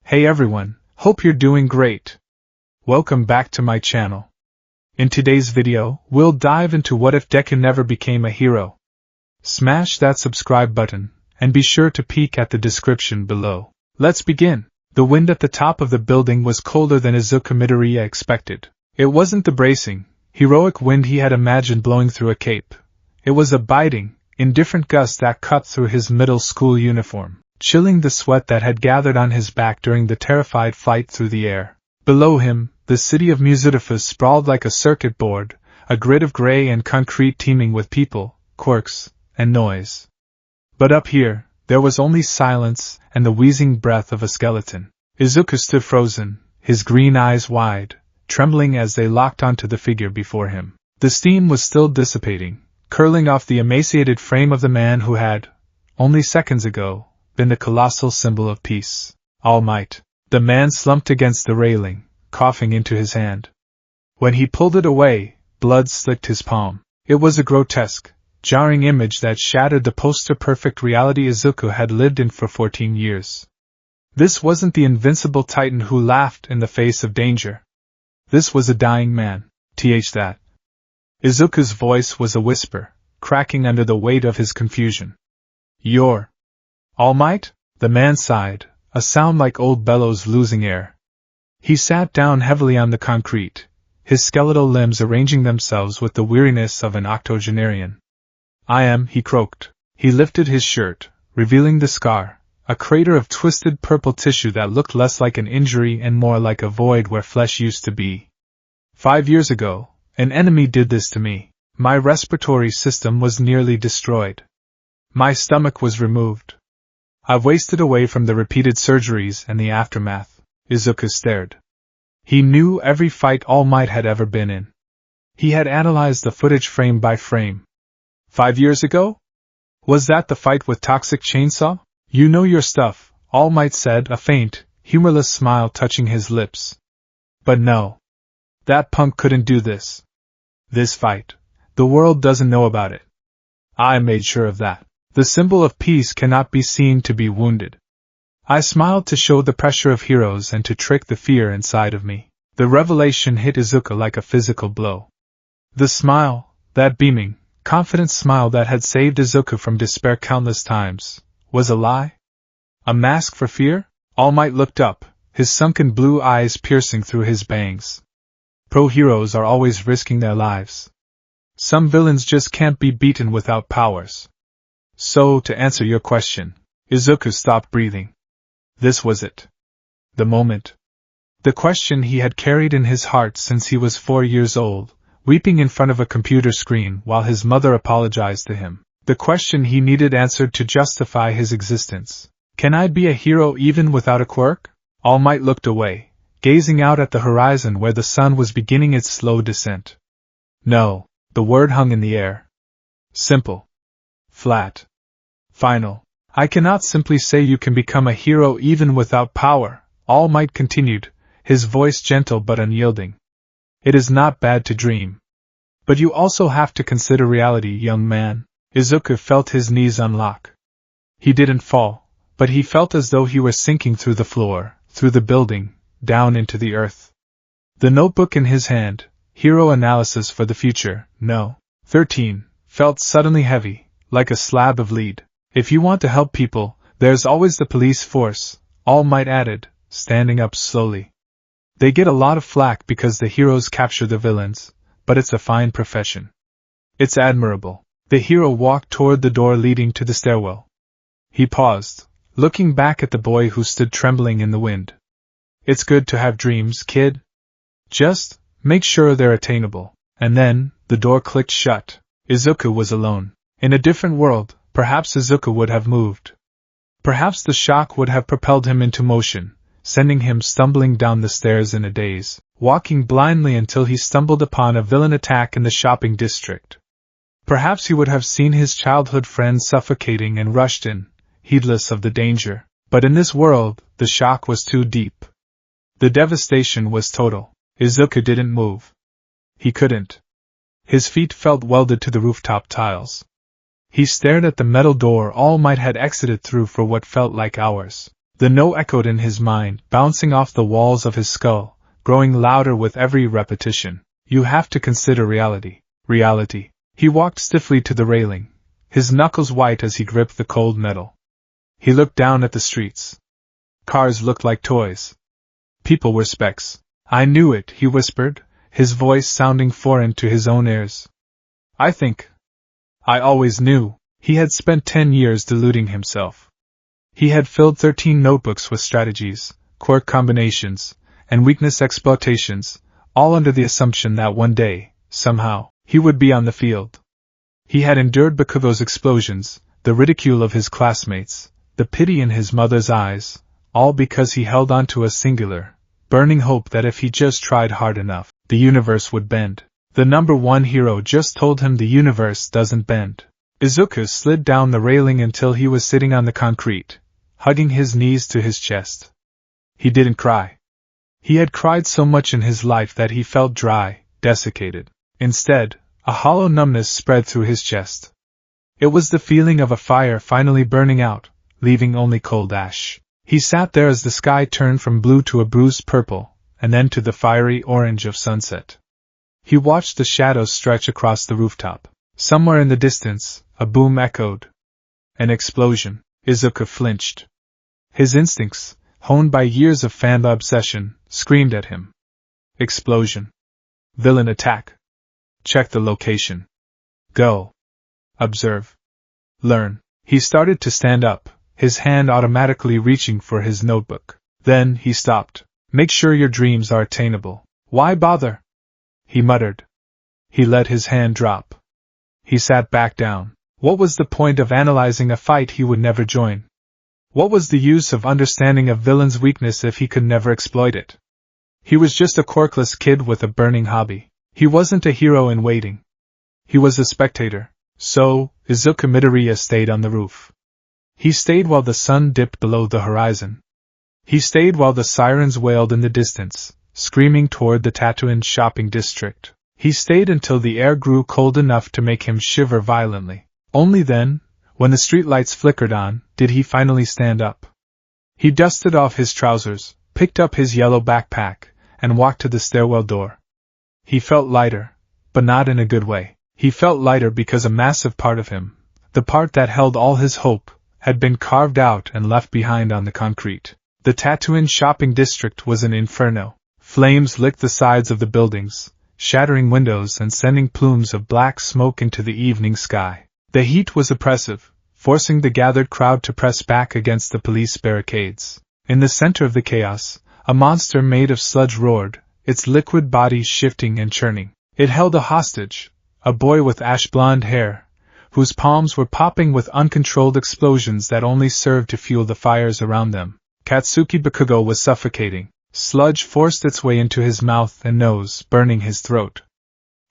Hey everyone, hope you're doing great. Welcome back to my channel. In today's video, we'll dive into what if Deku never became a hero. Smash that subscribe button, and be sure to peek at the description below. Let's begin. The wind at the top of the building was colder than Izuku Midoriya expected. It wasn't the bracing, heroic wind he had imagined blowing through a cape. It was a biting, indifferent gust that cut through his middle school uniform, chilling the sweat that had gathered on his back during the terrified flight through the air. Below him, the city of Musidifus sprawled like a circuit board, a grid of gray and concrete teeming with people, quirks, and noise. But up here, there was only silence and the wheezing breath of a skeleton. Izuku stood frozen, his green eyes wide, trembling as they locked onto the figure before him. The steam was still dissipating, curling off the emaciated frame of the man who had, only seconds ago, been the colossal symbol of peace. All Might. The man slumped against the railing, coughing into his hand. When he pulled it away, blood slicked his palm. It was a grotesque, jarring image that shattered the poster-perfect reality Izuku had lived in for 14 years. This wasn't the invincible titan who laughed in the face of danger. This was a dying man. That. Izuku's voice was a whisper, cracking under the weight of his confusion. You're All Might? The man sighed, a sound like old bellows losing air. He sat down heavily on the concrete, his skeletal limbs arranging themselves with the weariness of an octogenarian. I am, he croaked. He lifted his shirt, revealing the scar, a crater of twisted purple tissue that looked less like an injury and more like a void where flesh used to be. 5 years ago, an enemy did this to me. My respiratory system was nearly destroyed. My stomach was removed. I've wasted away from the repeated surgeries and the aftermath. Izuku stared. He knew every fight All Might had ever been in. He had analyzed the footage frame by frame. 5 years ago? Was that the fight with Toxic Chainsaw? You know your stuff, All Might said, a faint, humorless smile touching his lips. But no. That punk couldn't do this. This fight. The world doesn't know about it. I made sure of that. The symbol of peace cannot be seen to be wounded. I smiled to show the pressure of heroes and to trick the fear inside of me. The revelation hit Izuku like a physical blow. The smile, that beaming, confident smile that had saved Izuku from despair countless times, was a lie? A mask for fear? All Might looked up, his sunken blue eyes piercing through his bangs. Pro-heroes are always risking their lives. Some villains just can't be beaten without powers. So, to answer your question, Izuku stopped breathing. This was it. The moment. The question he had carried in his heart since he was 4 years old, weeping in front of a computer screen while his mother apologized to him. The question he needed answered to justify his existence. Can I be a hero even without a quirk? All Might looked away, gazing out at the horizon where the sun was beginning its slow descent. No, the word hung in the air. Simple. Flat. Final. I cannot simply say you can become a hero even without power, All Might continued, his voice gentle but unyielding. It is not bad to dream. But you also have to consider reality, young man. Izuku felt his knees unlock. He didn't fall, but he felt as though he were sinking through the floor, through the building, down into the earth. The notebook in his hand, Hero Analysis for the Future, No. 13, felt suddenly heavy, like a slab of lead. If you want to help people, there's always the police force, All Might added, standing up slowly. They get a lot of flack because the heroes capture the villains, but it's a fine profession. It's admirable. The hero walked toward the door leading to the stairwell. He paused, looking back at the boy who stood trembling in the wind. It's good to have dreams, kid. Just make sure they're attainable. And then, the door clicked shut. Izuku was alone. In a different world, perhaps Izuku would have moved. Perhaps the shock would have propelled him into motion, sending him stumbling down the stairs in a daze, walking blindly until he stumbled upon a villain attack in the shopping district. Perhaps he would have seen his childhood friend suffocating and rushed in, heedless of the danger. But in this world, the shock was too deep. The devastation was total. Izuku didn't move. He couldn't. His feet felt welded to the rooftop tiles. He stared at the metal door All Might had exited through for what felt like hours. The no echoed in his mind, bouncing off the walls of his skull, growing louder with every repetition. You have to consider reality. Reality. He walked stiffly to the railing, his knuckles white as he gripped the cold metal. He looked down at the streets. Cars looked like toys. People were specks. I knew it, he whispered, his voice sounding foreign to his own ears. I always knew. He had spent 10 years deluding himself. He had filled 13 notebooks with strategies, quirk combinations, and weakness exploitations, all under the assumption that one day, somehow, he would be on the field. He had endured Bakugo's explosions, the ridicule of his classmates, the pity in his mother's eyes, all because he held on to a singular, burning hope that if he just tried hard enough, the universe would bend. The number one hero just told him the universe doesn't bend. Izuku slid down the railing until he was sitting on the concrete, hugging his knees to his chest. He didn't cry. He had cried so much in his life that he felt dry, desiccated. Instead, a hollow numbness spread through his chest. It was the feeling of a fire finally burning out, leaving only cold ash. He sat there as the sky turned from blue to a bruised purple, and then to the fiery orange of sunset. He watched the shadows stretch across the rooftop. Somewhere in the distance, a boom echoed. An explosion. Izuku flinched. His instincts, honed by years of fan obsession, screamed at him. Explosion. Villain attack. Check the location. Go. Observe. Learn. He started to stand up, his hand automatically reaching for his notebook. Then he stopped. Make sure your dreams are attainable. Why bother? He muttered. He let his hand drop. He sat back down. What was the point of analyzing a fight he would never join? What was the use of understanding a villain's weakness if he could never exploit it? He was just a quirkless kid with a burning hobby. He wasn't a hero in waiting. He was a spectator. So, Izuku Midoriya stayed on the roof. He stayed while the sun dipped below the horizon. He stayed while the sirens wailed in the distance, screaming toward the Tatooine shopping district. He stayed until the air grew cold enough to make him shiver violently. Only then, when the streetlights flickered on, did he finally stand up. He dusted off his trousers, picked up his yellow backpack, and walked to the stairwell door. He felt lighter, but not in a good way. He felt lighter because a massive part of him, the part that held all his hope, had been carved out and left behind on the concrete. The Tatooine shopping district was an inferno. Flames licked the sides of the buildings, shattering windows and sending plumes of black smoke into the evening sky. The heat was oppressive, forcing the gathered crowd to press back against the police barricades. In the center of the chaos, a monster made of sludge roared, its liquid body shifting and churning. It held a hostage, a boy with ash-blonde hair, whose palms were popping with uncontrolled explosions that only served to fuel the fires around them. Katsuki Bakugo was suffocating. Sludge forced its way into his mouth and nose, burning his throat.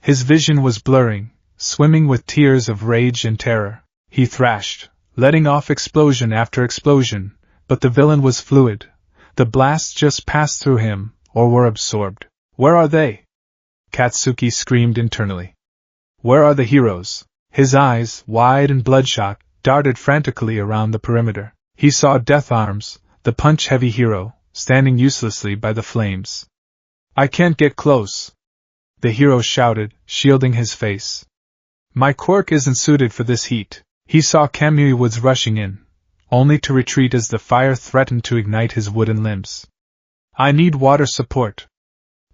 His vision was blurring, swimming with tears of rage and terror. He thrashed, letting off explosion after explosion, but the villain was fluid. The blasts just passed through him, or were absorbed. Where are they? Katsuki screamed internally. Where are the heroes? His eyes, wide and bloodshot, darted frantically around the perimeter. He saw Death Arms, the punch-heavy hero, standing uselessly by the flames. I can't get close, the hero shouted, shielding his face. My quirk isn't suited for this heat. He saw Kamui Woods rushing in, only to retreat as the fire threatened to ignite his wooden limbs. I need water support.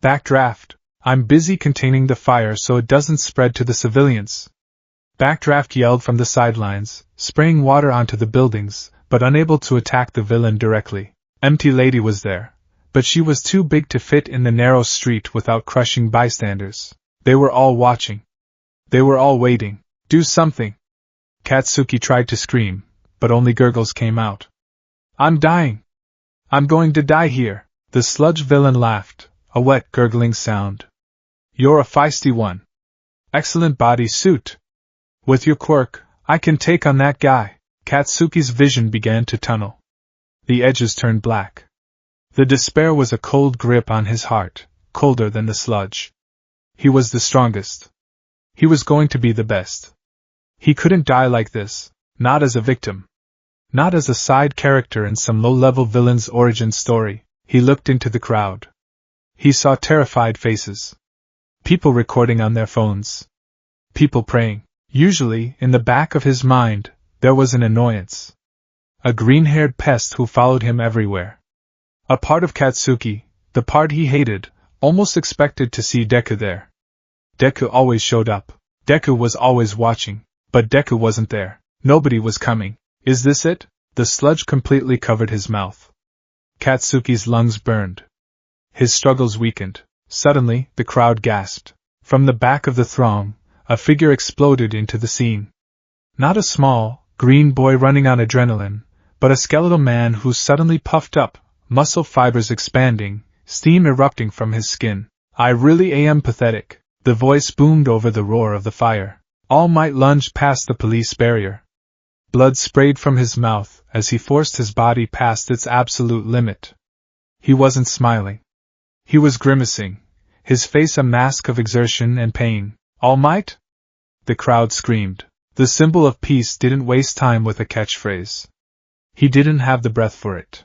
Backdraft. I'm busy containing the fire so it doesn't spread to the civilians. Backdraft yelled from the sidelines, spraying water onto the buildings, but unable to attack the villain directly. Empty Lady was there, but she was too big to fit in the narrow street without crushing bystanders. They were all watching. They were all waiting. Do something. Katsuki tried to scream, but only gurgles came out. I'm dying. I'm going to die here. The sludge villain laughed, a wet gurgling sound. You're a feisty one. Excellent body suit. With your quirk, I can take on that guy. Katsuki's vision began to tunnel. The edges turned black. The despair was a cold grip on his heart, colder than the sludge. He was the strongest. He was going to be the best. He couldn't die like this, not as a victim. Not as a side character in some low-level villain's origin story. He looked into the crowd. He saw terrified faces. People recording on their phones. People praying. Usually, in the back of his mind, there was an annoyance. A green-haired pest who followed him everywhere. A part of Katsuki, the part he hated, almost expected to see Deku there. Deku always showed up. Deku was always watching. But Deku wasn't there. Nobody was coming. Is this it? The sludge completely covered his mouth. Katsuki's lungs burned. His struggles weakened. Suddenly, the crowd gasped. From the back of the throng, a figure exploded into the scene. Not a small, green boy running on adrenaline, but a skeletal man who suddenly puffed up, muscle fibers expanding, steam erupting from his skin. I really am pathetic. The voice boomed over the roar of the fire. All Might lunged past the police barrier. Blood sprayed from his mouth as he forced his body past its absolute limit. He wasn't smiling. He was grimacing, his face a mask of exertion and pain. All Might? The crowd screamed. The symbol of peace didn't waste time with a catchphrase. He didn't have the breath for it.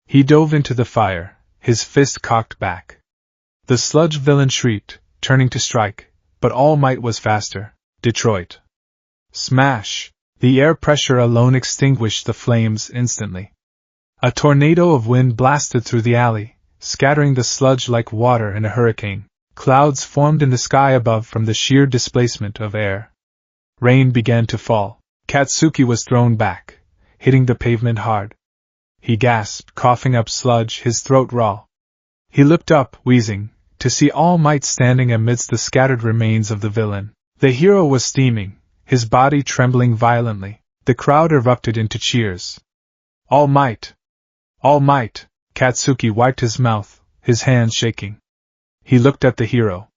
He dove into the fire, his fist cocked back. The sludge villain shrieked, turning to strike, but All Might was faster. Detroit. Smash! The air pressure alone extinguished the flames instantly. A tornado of wind blasted through the alley, scattering the sludge like water in a hurricane. Clouds formed in the sky above from the sheer displacement of air. Rain began to fall. Katsuki was thrown back, hitting the pavement hard. He gasped, coughing up sludge, his throat raw. He looked up, wheezing, to see All Might standing amidst the scattered remains of the villain. The hero was steaming, his body trembling violently. The crowd erupted into cheers. All Might! All Might! Katsuki wiped his mouth, his hands shaking. He looked at the hero.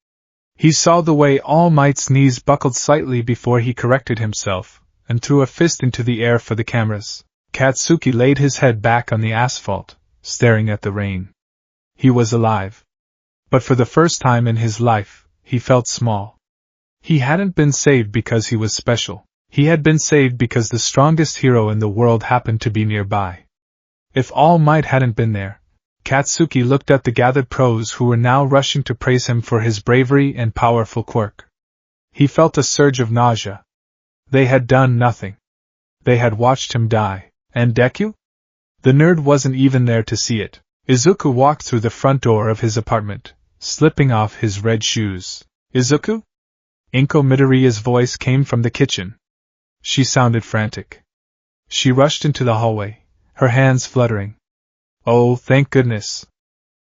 He saw the way All Might's knees buckled slightly before he corrected himself, and threw a fist into the air for the cameras. Katsuki laid his head back on the asphalt, staring at the rain. He was alive. But for the first time in his life, he felt small. He hadn't been saved because he was special. He had been saved because the strongest hero in the world happened to be nearby. If All Might hadn't been there, Katsuki looked at the gathered pros who were now rushing to praise him for his bravery and powerful quirk. He felt a surge of nausea. They had done nothing. They had watched him die. And Deku? The nerd wasn't even there to see it. Izuku walked through the front door of his apartment, slipping off his red shoes. Izuku? Inko Midoriya's voice came from the kitchen. She sounded frantic. She rushed into the hallway, her hands fluttering. Oh, thank goodness.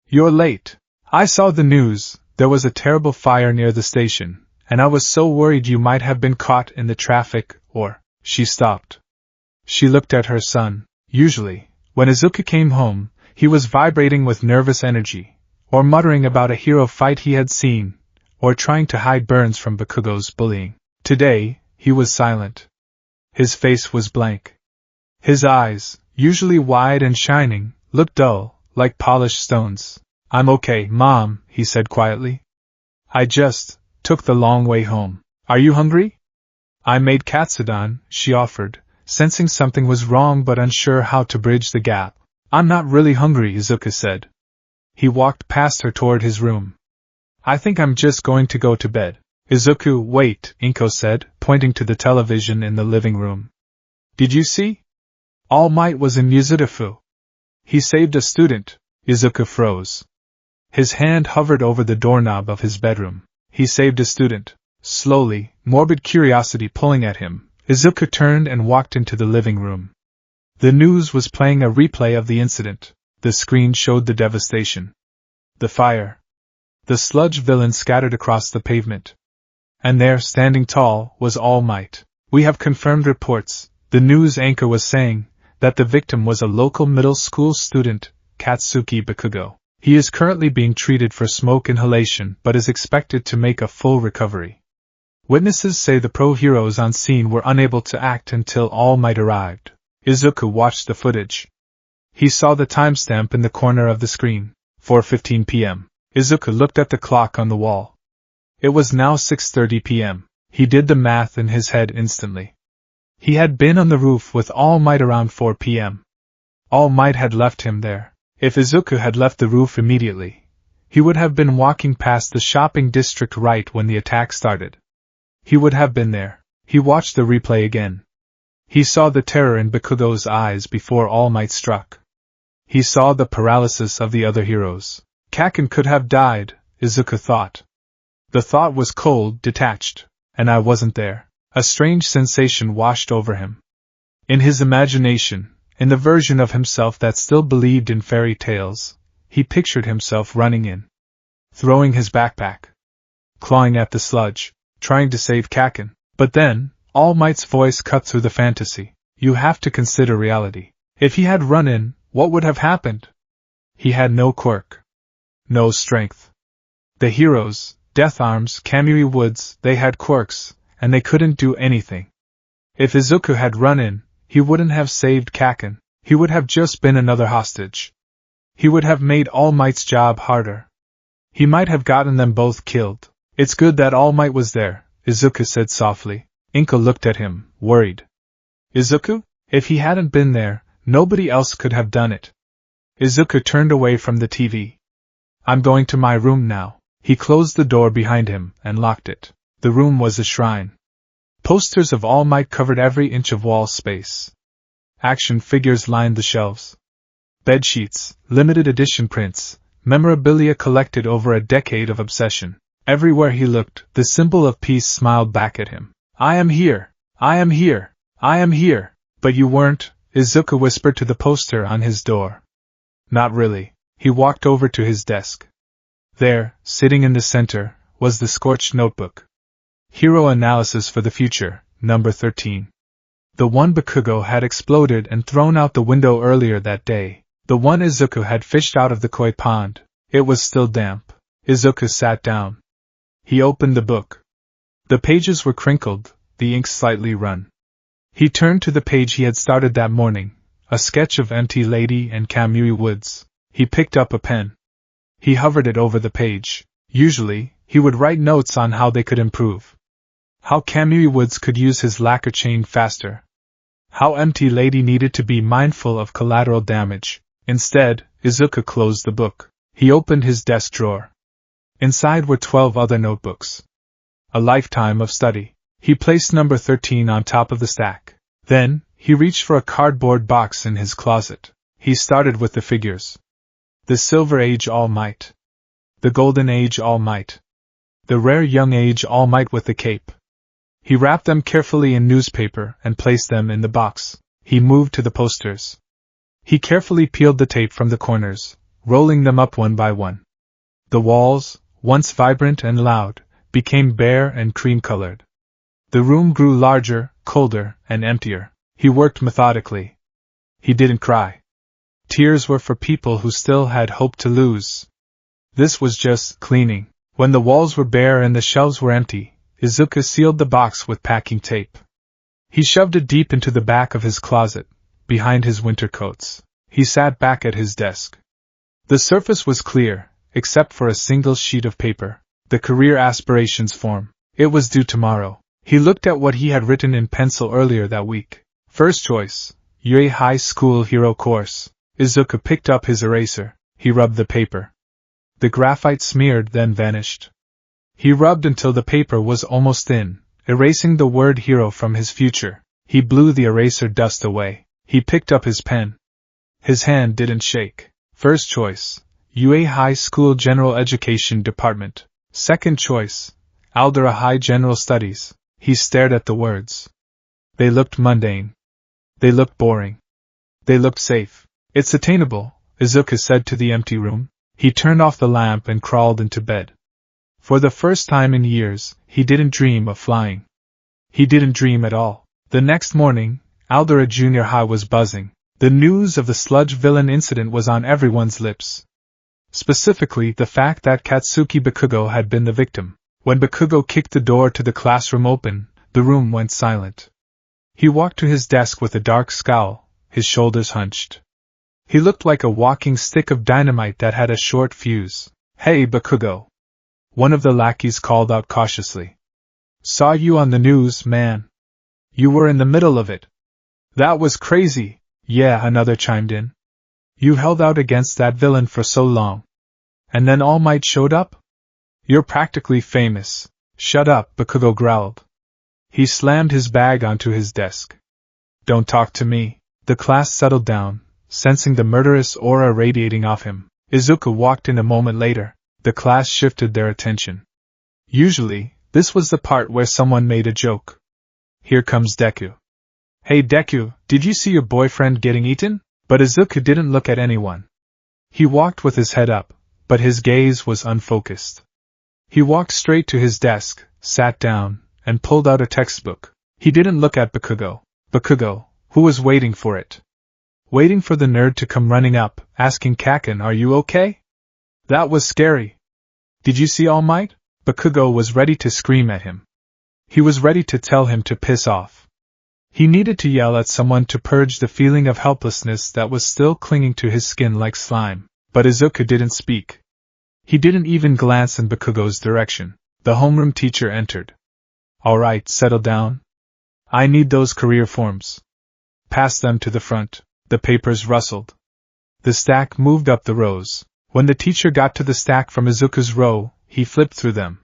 You're late. I saw the news. There was a terrible fire near the station, and I was so worried you might have been caught in the traffic, or... She stopped. She looked at her son. Usually, when Izuku came home, he was vibrating with nervous energy, or muttering about a hero fight he had seen, or trying to hide burns from Bakugo's bullying. Today, he was silent. His face was blank. His eyes, usually wide and shining, looked dull, like polished stones. I'm okay, Mom, he said quietly. I just took the long way home. Are you hungry? I made katsudon, she offered, sensing something was wrong but unsure how to bridge the gap. I'm not really hungry, Izuku said. He walked past her toward his room. I think I'm just going to go to bed. Izuku, wait, Inko said, pointing to the television in the living room. Did you see? All Might was in Yuzurifu. He saved a student. Izuku froze. His hand hovered over the doorknob of his bedroom. He saved a student. Slowly, morbid curiosity pulling at him, Izuku turned and walked into the living room. The news was playing a replay of the incident. The screen showed the devastation. The fire. The sludge villain scattered across the pavement. And there, standing tall, was All Might. We have confirmed reports, the news anchor was saying, that the victim was a local middle school student, Katsuki Bakugo. He is currently being treated for smoke inhalation but is expected to make a full recovery. Witnesses say the pro-heroes on scene were unable to act until All Might arrived. Izuku watched the footage. He saw the timestamp in the corner of the screen, 4:15 p.m. Izuku looked at the clock on the wall. It was now 6:30 p.m. He did the math in his head instantly. He had been on the roof with All Might around 4 p.m. All Might had left him there. If Izuku had left the roof immediately, he would have been walking past the shopping district right when the attack started. He would have been there. He watched the replay again. He saw the terror in Bakugo's eyes before All Might struck. He saw the paralysis of the other heroes. Kaken could have died, Izuku thought. The thought was cold, detached, and I wasn't there. A strange sensation washed over him. In his imagination, in the version of himself that still believed in fairy tales, he pictured himself running in, throwing his backpack, clawing at the sludge, trying to save Kaken. But then, All Might's voice cut through the fantasy. You have to consider reality. If he had run in, what would have happened? He had no quirk, no strength. The heroes, Death Arms, Kamui Woods, they had quirks, and they couldn't do anything. If Izuku had run in, he wouldn't have saved Kaken. He would have just been another hostage. He would have made All Might's job harder. He might have gotten them both killed. It's good that All Might was there, Izuku said softly. Inko looked at him, worried. Izuku? If he hadn't been there, nobody else could have done it. Izuku turned away from the TV. I'm going to my room now. He closed the door behind him and locked it. The room was a shrine. Posters of All Might covered every inch of wall space. Action figures lined the shelves. Bedsheets, limited edition prints, memorabilia collected over a decade of obsession. Everywhere he looked, the symbol of peace smiled back at him. I am here! I am here! I am here! But you weren't, Izuku whispered to the poster on his door. Not really. He walked over to his desk. There, sitting in the center, was the scorched notebook. Hero Analysis for the Future, number 13. The one Bakugo had exploded and thrown out the window earlier that day. The one Izuku had fished out of the koi pond. It was still damp. Izuku sat down. He opened the book. The pages were crinkled, the ink slightly run. He turned to the page he had started that morning, a sketch of Empty Lady and Kamui Woods. He picked up a pen. He hovered it over the page. Usually, he would write notes on how they could improve. How Kamui Woods could use his lacquer chain faster. How Empty Lady needed to be mindful of collateral damage. Instead, Izuku closed the book. He opened his desk drawer. Inside were 12 other notebooks. A lifetime of study. He placed number 13 on top of the stack. Then, he reached for a cardboard box in his closet. He started with the figures. The Silver Age All Might. The Golden Age All Might. The Rare Young Age All Might with the cape. He wrapped them carefully in newspaper and placed them in the box. He moved to the posters. He carefully peeled the tape from the corners, rolling them up one by one. The walls, once vibrant and loud, became bare and cream-colored. The room grew larger, colder, and emptier. He worked methodically. He didn't cry. Tears were for people who still had hope to lose. This was just cleaning. When the walls were bare and the shelves were empty, Izuku sealed the box with packing tape. He shoved it deep into the back of his closet, behind his winter coats. He sat back at his desk. The surface was clear, except for a single sheet of paper. The career aspirations form. It was due tomorrow. He looked at what he had written in pencil earlier that week. First choice, Yui High School Hero Course. Izuku picked up his eraser. He rubbed the paper. The graphite smeared, then vanished. He rubbed until the paper was almost thin, erasing the word hero from his future. He blew the eraser dust away. He picked up his pen. His hand didn't shake. First choice, UA High School General Education Department. Second choice, Aldera High General Studies. He stared at the words. They looked mundane. They looked boring. They looked safe. It's attainable, Izuku said to the empty room. He turned off the lamp and crawled into bed. For the first time in years, he didn't dream of flying. He didn't dream at all. The next morning, Aldera Junior High was buzzing. The news of the sludge villain incident was on everyone's lips. Specifically, the fact that Katsuki Bakugo had been the victim. When Bakugo kicked the door to the classroom open, the room went silent. He walked to his desk with a dark scowl, his shoulders hunched. He looked like a walking stick of dynamite that had a short fuse. Hey, Bakugo! One of the lackeys called out cautiously. Saw you on the news, man. You were in the middle of it. That was crazy. Yeah, another chimed in. You held out against that villain for so long. And then All Might showed up? You're practically famous. Shut up, Bakugo growled. He slammed his bag onto his desk. Don't talk to me. The class settled down, sensing the murderous aura radiating off him. Izuku walked in a moment later. The class shifted their attention. Usually, this was the part where someone made a joke. Here comes Deku. Hey Deku, did you see your boyfriend getting eaten? But Izuku didn't look at anyone. He walked with his head up, but his gaze was unfocused. He walked straight to his desk, sat down, and pulled out a textbook. He didn't look at Bakugo, who was waiting for it. Waiting for the nerd to come running up, asking Kaken, are you okay? That was scary. Did you see All Might? Bakugo was ready to scream at him. He was ready to tell him to piss off. He needed to yell at someone to purge the feeling of helplessness that was still clinging to his skin like slime, but Izuku didn't speak. He didn't even glance in Bakugo's direction. The homeroom teacher entered. All right, settle down. I need those career forms. Pass them to the front. The papers rustled. The stack moved up the rows. When the teacher got to the stack from Izuku's row, he flipped through them.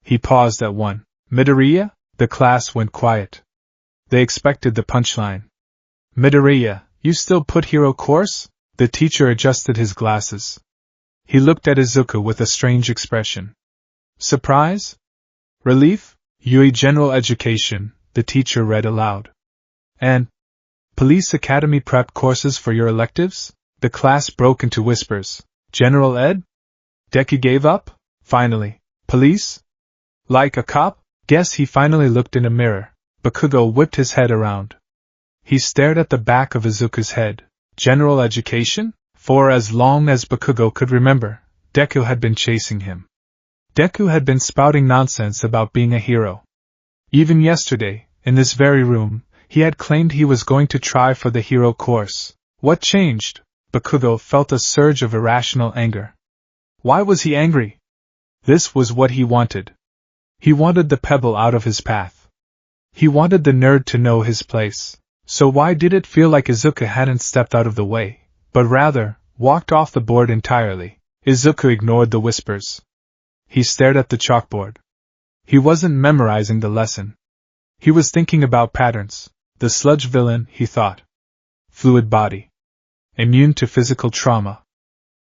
He paused at one. Midoriya? The class went quiet. They expected the punchline. Midoriya, you still put hero course? The teacher adjusted his glasses. He looked at Izuku with a strange expression. Surprise? Relief? Yui General Education, the teacher read aloud. And Police Academy prep courses for your electives? The class broke into whispers. General Ed? Deku gave up? Finally. Police? Like a cop? Guess he finally looked in a mirror. Bakugo whipped his head around. He stared at the back of Izuku's head. General Education? For as long as Bakugo could remember, Deku had been chasing him. Deku had been spouting nonsense about being a hero. Even yesterday, in this very room, he had claimed he was going to try for the hero course. What changed? Bakugo felt a surge of irrational anger. Why was he angry? This was what he wanted. He wanted the pebble out of his path. He wanted the nerd to know his place. So why did it feel like Izuku hadn't stepped out of the way, but rather, walked off the board entirely? Izuku ignored the whispers. He stared at the chalkboard. He wasn't memorizing the lesson. He was thinking about patterns. The sludge villain, he thought. Fluid body. Immune to physical trauma.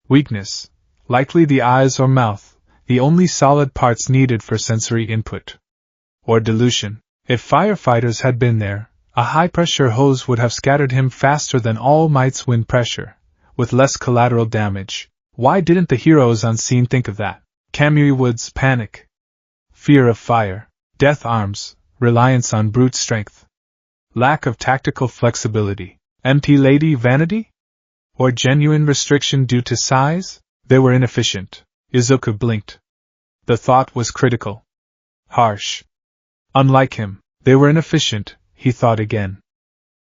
Weakness. Likely the eyes or mouth, the only solid parts needed for sensory input. Or dilution. If firefighters had been there, a high-pressure hose would have scattered him faster than All Might's wind pressure, with less collateral damage. Why didn't the heroes on scene think of that? Kamui Wood's panic. Fear of fire. Death arms. Reliance on brute strength. Lack of tactical flexibility. Empty lady vanity? Or genuine restriction due to size? They were inefficient. Izuku blinked. The thought was critical. Harsh. Unlike him, they were inefficient, he thought again.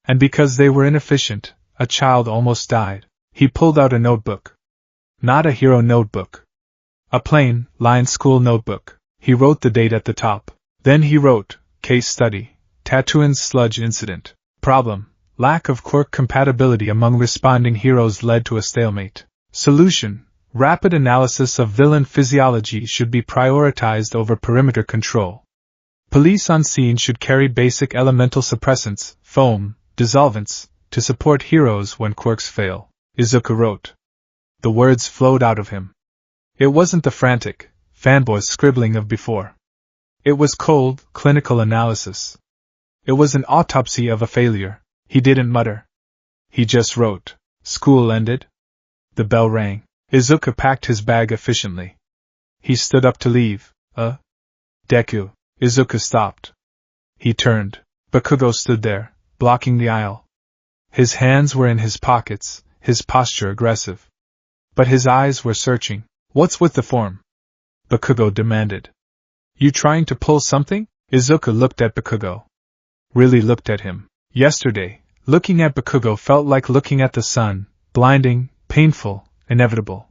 And because they were inefficient, a child almost died. He pulled out a notebook. Not a hero notebook. A plain, lined school notebook. He wrote the date at the top. Then he wrote, Case Study, Tatooine's Sludge Incident. Problem, lack of quirk compatibility among responding heroes led to a stalemate. Solution, rapid analysis of villain physiology should be prioritized over perimeter control. Police on scene should carry basic elemental suppressants, foam, dissolvents, to support heroes when quirks fail. Izuku wrote. The words flowed out of him. It wasn't the frantic, fanboy scribbling of before. It was cold, clinical analysis. It was an autopsy of a failure. He didn't mutter. He just wrote. School ended. The bell rang. Izuku packed his bag efficiently. He stood up to leave. Deku. Izuku stopped. He turned. Bakugo stood there, blocking the aisle. His hands were in his pockets, his posture aggressive. But his eyes were searching. What's with the form? Bakugo demanded. You trying to pull something? Izuku looked at Bakugo. Really looked at him. Yesterday, looking at Bakugo felt like looking at the sun, blinding, painful, inevitable.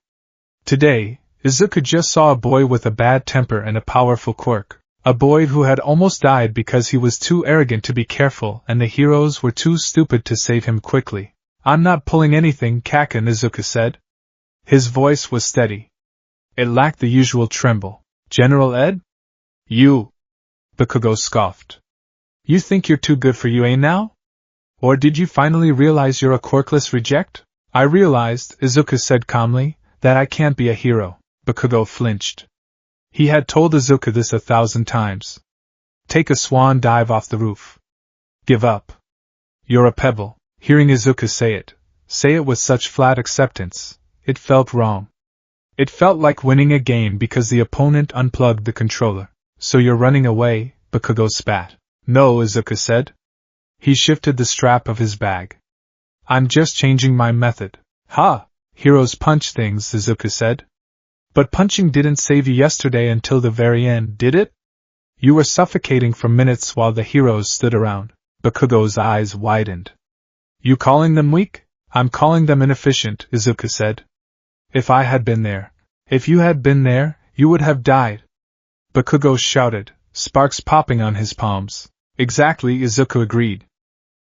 Today, Izuku just saw a boy with a bad temper and a powerful quirk. A boy who had almost died because he was too arrogant to be careful and the heroes were too stupid to save him quickly. I'm not pulling anything, Kaken, Izuku said. His voice was steady. It lacked the usual tremble. General Ed? You! Bakugo scoffed. You think you're too good for UA now? Or did you finally realize you're a quirkless reject? I realized, Izuku said calmly, that I can't be a hero. Bakugo flinched. He had told Izuku this 1,000 times. Take a swan dive off the roof. Give up. You're a pebble. Hearing Izuku say it with such flat acceptance, it felt wrong. It felt like winning a game because the opponent unplugged the controller. So you're running away, Bakugo spat. No, Izuku said. He shifted the strap of his bag. I'm just changing my method. Ha! Heroes punch things, Izuku said. But punching didn't save you yesterday until the very end, did it? You were suffocating for minutes while the heroes stood around. Bakugo's eyes widened. You calling them weak? I'm calling them inefficient, Izuku said. If I had been there, if you had been there, you would have died. Bakugo shouted, sparks popping on his palms. Exactly, Izuku agreed.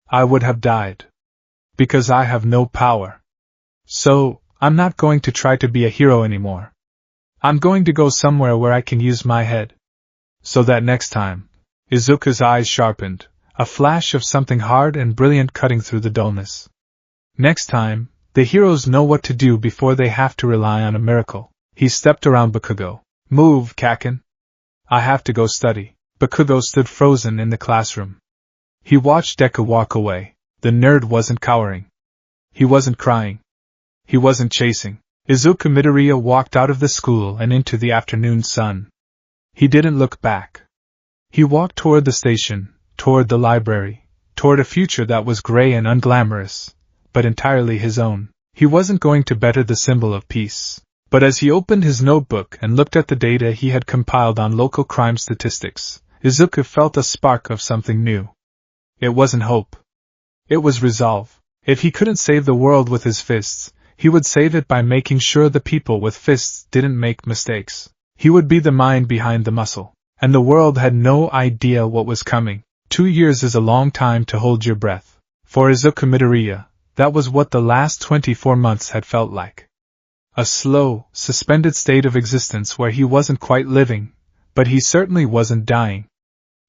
I would have died. Because I have no power. So, I'm not going to try to be a hero anymore. I'm going to go somewhere where I can use my head. So that next time, Izuku's eyes sharpened, a flash of something hard and brilliant cutting through the dullness. Next time, the heroes know what to do before they have to rely on a miracle. He stepped around Bakugo. Move, Kaken. I have to go study. Bakugo stood frozen in the classroom. He watched Deku walk away. The nerd wasn't cowering. He wasn't crying. He wasn't chasing. Izuku Midoriya walked out of the school and into the afternoon sun. He didn't look back. He walked toward the station, toward the library, toward a future that was gray and unglamorous, but entirely his own. He wasn't going to better the symbol of peace. But as he opened his notebook and looked at the data he had compiled on local crime statistics, Izuku felt a spark of something new. It wasn't hope. It was resolve. If he couldn't save the world with his fists, he would save it by making sure the people with fists didn't make mistakes. He would be the mind behind the muscle. And the world had no idea what was coming. 2 years is a long time to hold your breath. For Izuku Midoriya, that was what the last 24 months had felt like. A slow, suspended state of existence where he wasn't quite living, but he certainly wasn't dying.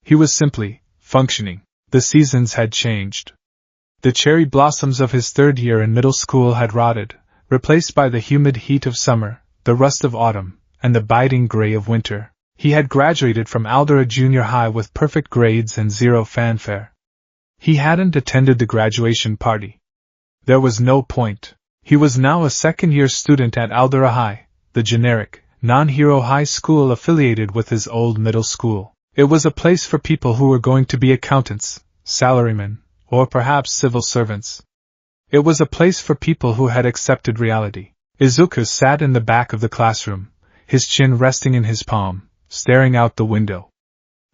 He was simply functioning. The seasons had changed. The cherry blossoms of his 3rd year in middle school had rotted, replaced by the humid heat of summer, the rust of autumn, and the biting gray of winter. He had graduated from Aldera Junior High with perfect grades and zero fanfare. He hadn't attended the graduation party. There was no point. He was now a 2nd-year student at Aldera High, the generic, non-hero high school affiliated with his old middle school. It was a place for people who were going to be accountants, salarymen, or perhaps civil servants. It was a place for people who had accepted reality. Izuku sat in the back of the classroom, his chin resting in his palm, staring out the window.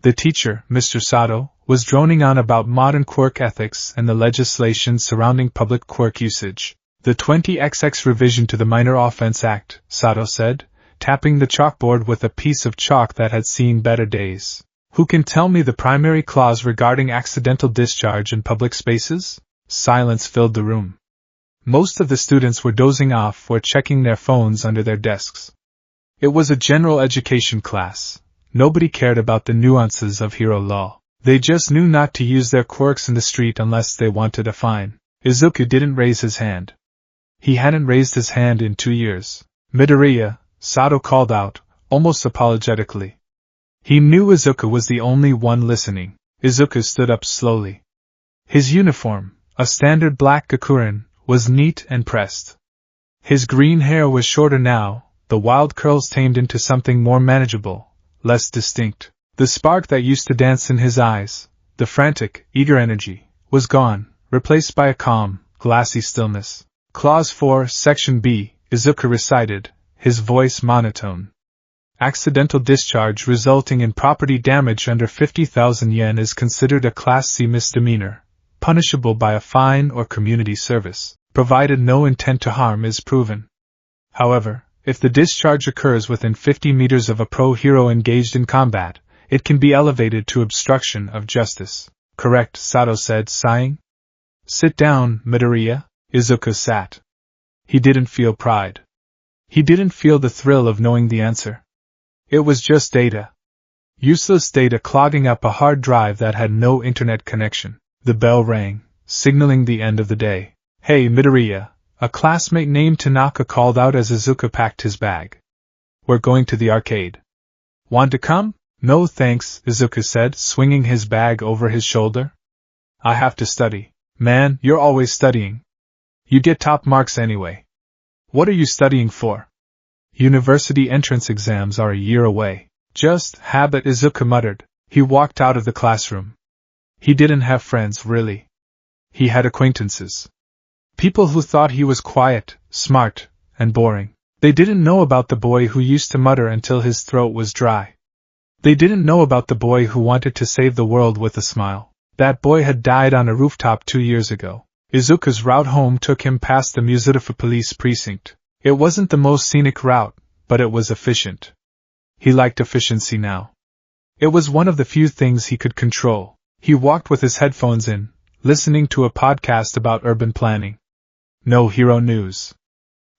The teacher, Mr. Sato, was droning on about modern quirk ethics and the legislation surrounding public quirk usage. The 20XX revision to the Minor Offense Act, Sato said, tapping the chalkboard with a piece of chalk that had seen better days. Who can tell me the primary clause regarding accidental discharge in public spaces? Silence filled the room. Most of the students were dozing off or checking their phones under their desks. It was a general education class. Nobody cared about the nuances of hero law. They just knew not to use their quirks in the street unless they wanted a fine. Izuku didn't raise his hand. He hadn't raised his hand in 2 years. Midoriya, Sato called out, almost apologetically. He knew Izuku was the only one listening. Izuku stood up slowly. His uniform, a standard black gakurin, was neat and pressed. His green hair was shorter now, the wild curls tamed into something more manageable, less distinct. The spark that used to dance in his eyes, the frantic, eager energy, was gone, replaced by a calm, glassy stillness. Clause 4, Section B, Izuku recited, his voice monotone. Accidental discharge resulting in property damage under 50,000 yen is considered a Class C misdemeanor, punishable by a fine or community service, provided no intent to harm is proven. However, if the discharge occurs within 50 meters of a pro hero engaged in combat, It can be elevated to obstruction of justice. Correct, Sato said, sighing. Sit down, Midoriya. Izuku sat. He didn't feel pride. He didn't feel the thrill of knowing the answer. It was just data. Useless data clogging up a hard drive that had no internet connection. The bell rang, signaling the end of the day. Hey, Midoriya, a classmate named Tanaka called out as Izuku packed his bag. We're going to the arcade. Want to come? No thanks, Izuku said, swinging his bag over his shoulder. I have to study. Man, you're always studying. You get top marks anyway. What are you studying for? University entrance exams are a year away. Just habit, Izuku muttered. He walked out of the classroom. He didn't have friends, really. He had acquaintances. People who thought he was quiet, smart, and boring. They didn't know about the boy who used to mutter until his throat was dry. They didn't know about the boy who wanted to save the world with a smile. That boy had died on a rooftop 2 years ago. Izuku's route home took him past the Musitifa police precinct. It wasn't the most scenic route, but it was efficient. He liked efficiency now. It was one of the few things he could control. He walked with his headphones in, listening to a podcast about urban planning. No hero news.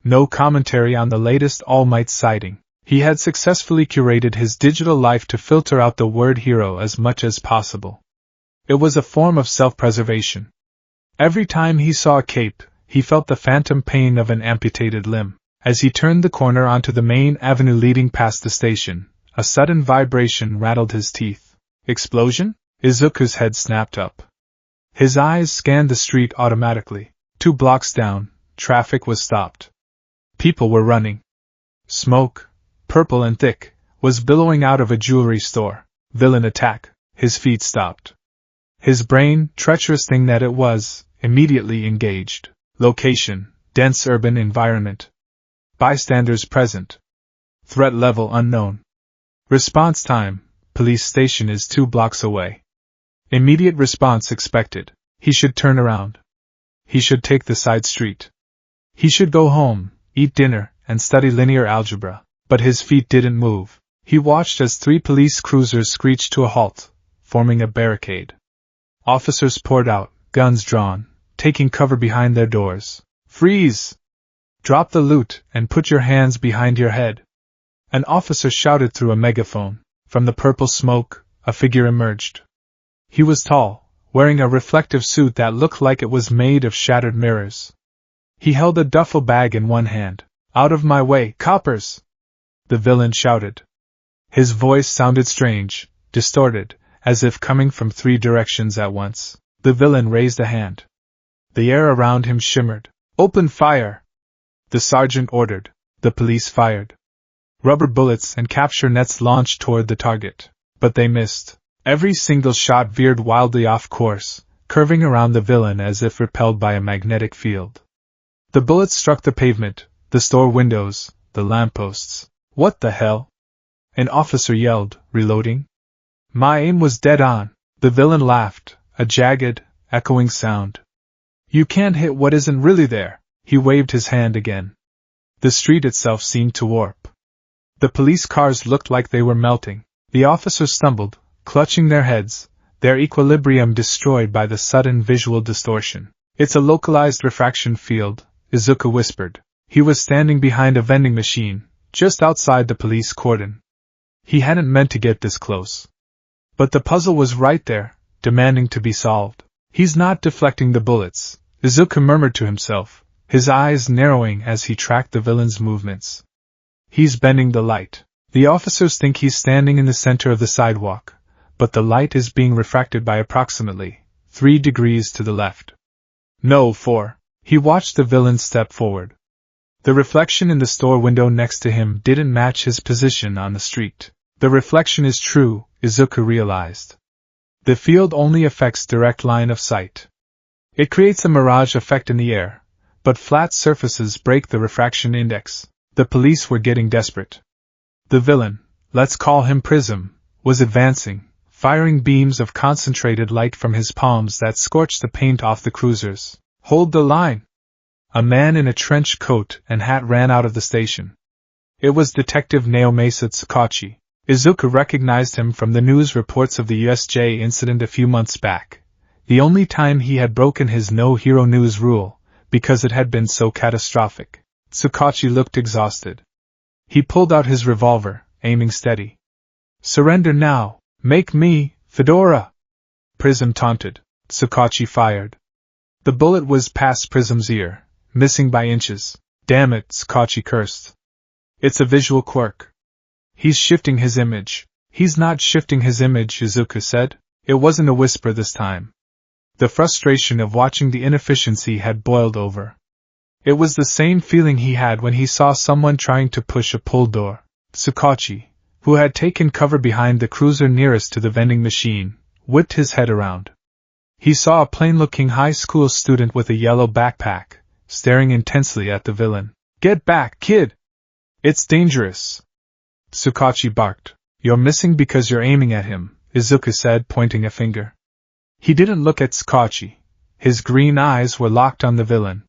No commentary on the latest All Might sighting. He had successfully curated his digital life to filter out the word hero as much as possible. It was a form of self-preservation. Every time he saw a cape, he felt the phantom pain of an amputated limb. As he turned the corner onto the main avenue leading past the station, a sudden vibration rattled his teeth. Explosion? Izuku's head snapped up. His eyes scanned the street automatically. 2 blocks down, traffic was stopped. People were running. Smoke, purple and thick, was billowing out of a jewelry store. Villain attack. His feet stopped. His brain, treacherous thing that it was, immediately engaged. Location, dense urban environment. Bystanders present. Threat level unknown. Response time, police station is 2 blocks away. Immediate response expected. He should turn around. He should take the side street. He should go home, eat dinner, and study linear algebra. But his feet didn't move. He watched as 3 police cruisers screeched to a halt, forming a barricade. Officers poured out, guns drawn, taking cover behind their doors. Freeze! Drop the loot and put your hands behind your head. An officer shouted through a megaphone. From the purple smoke, a figure emerged. He was tall, wearing a reflective suit that looked like it was made of shattered mirrors. He held a duffel bag in one hand. Out of my way, coppers! The villain shouted. His voice sounded strange, distorted, as if coming from 3 directions at once. The villain raised a hand. The air around him shimmered. Open fire! The sergeant ordered. The police fired. Rubber bullets and capture nets launched toward the target. But they missed. Every single shot veered wildly off course, curving around the villain as if repelled by a magnetic field. The bullets struck the pavement, the store windows, the lampposts. What the hell? An officer yelled, reloading. My aim was dead on. The villain laughed, a jagged, echoing sound. You can't hit what isn't really there. He waved his hand again. The street itself seemed to warp. The police cars looked like they were melting. The officers stumbled, clutching their heads, their equilibrium destroyed by the sudden visual distortion. It's a localized refraction field, Izuku whispered. He was standing behind a vending machine, just outside the police cordon. He hadn't meant to get this close. But the puzzle was right there, demanding to be solved. He's not deflecting the bullets, Izuku murmured to himself, his eyes narrowing as he tracked the villain's movements. He's bending the light. The officers think he's standing in the center of the sidewalk, but the light is being refracted by approximately 3 degrees to the left. No, 4. He watched the villain step forward. The reflection in the store window next to him didn't match his position on the street. The reflection is true, Izuku realized. The field only affects direct line of sight. It creates a mirage effect in the air, but flat surfaces break the refraction index. The police were getting desperate. The villain, let's call him Prism, was advancing, firing beams of concentrated light from his palms that scorched the paint off the cruisers. Hold the line! A man in a trench coat and hat ran out of the station. It was Detective Naomasa Tsukauchi. Izuku recognized him from the news reports of the USJ incident a few months back, the only time he had broken his no-hero news rule, because it had been so catastrophic. Tsukachi looked exhausted. He pulled out his revolver, aiming steady. "Surrender now! Make me, Fedora!" Prism taunted. Tsukachi fired. The bullet whizzed past Prism's ear, missing by inches. "Damn it," Tsukachi cursed. "It's a visual quirk. He's shifting his image." "He's not shifting his image," Izuku said. It wasn't a whisper this time. The frustration of watching the inefficiency had boiled over. It was the same feeling he had when he saw someone trying to push a pull door. Tsukachi, who had taken cover behind the cruiser nearest to the vending machine, whipped his head around. He saw a plain-looking high school student with a yellow backpack, staring intensely at the villain. "Get back, kid! It's dangerous!" Tsukachi barked. "You're missing because you're aiming at him," Izuku said, pointing a finger. He didn't look at Tsukachi. His green eyes were locked on the villain.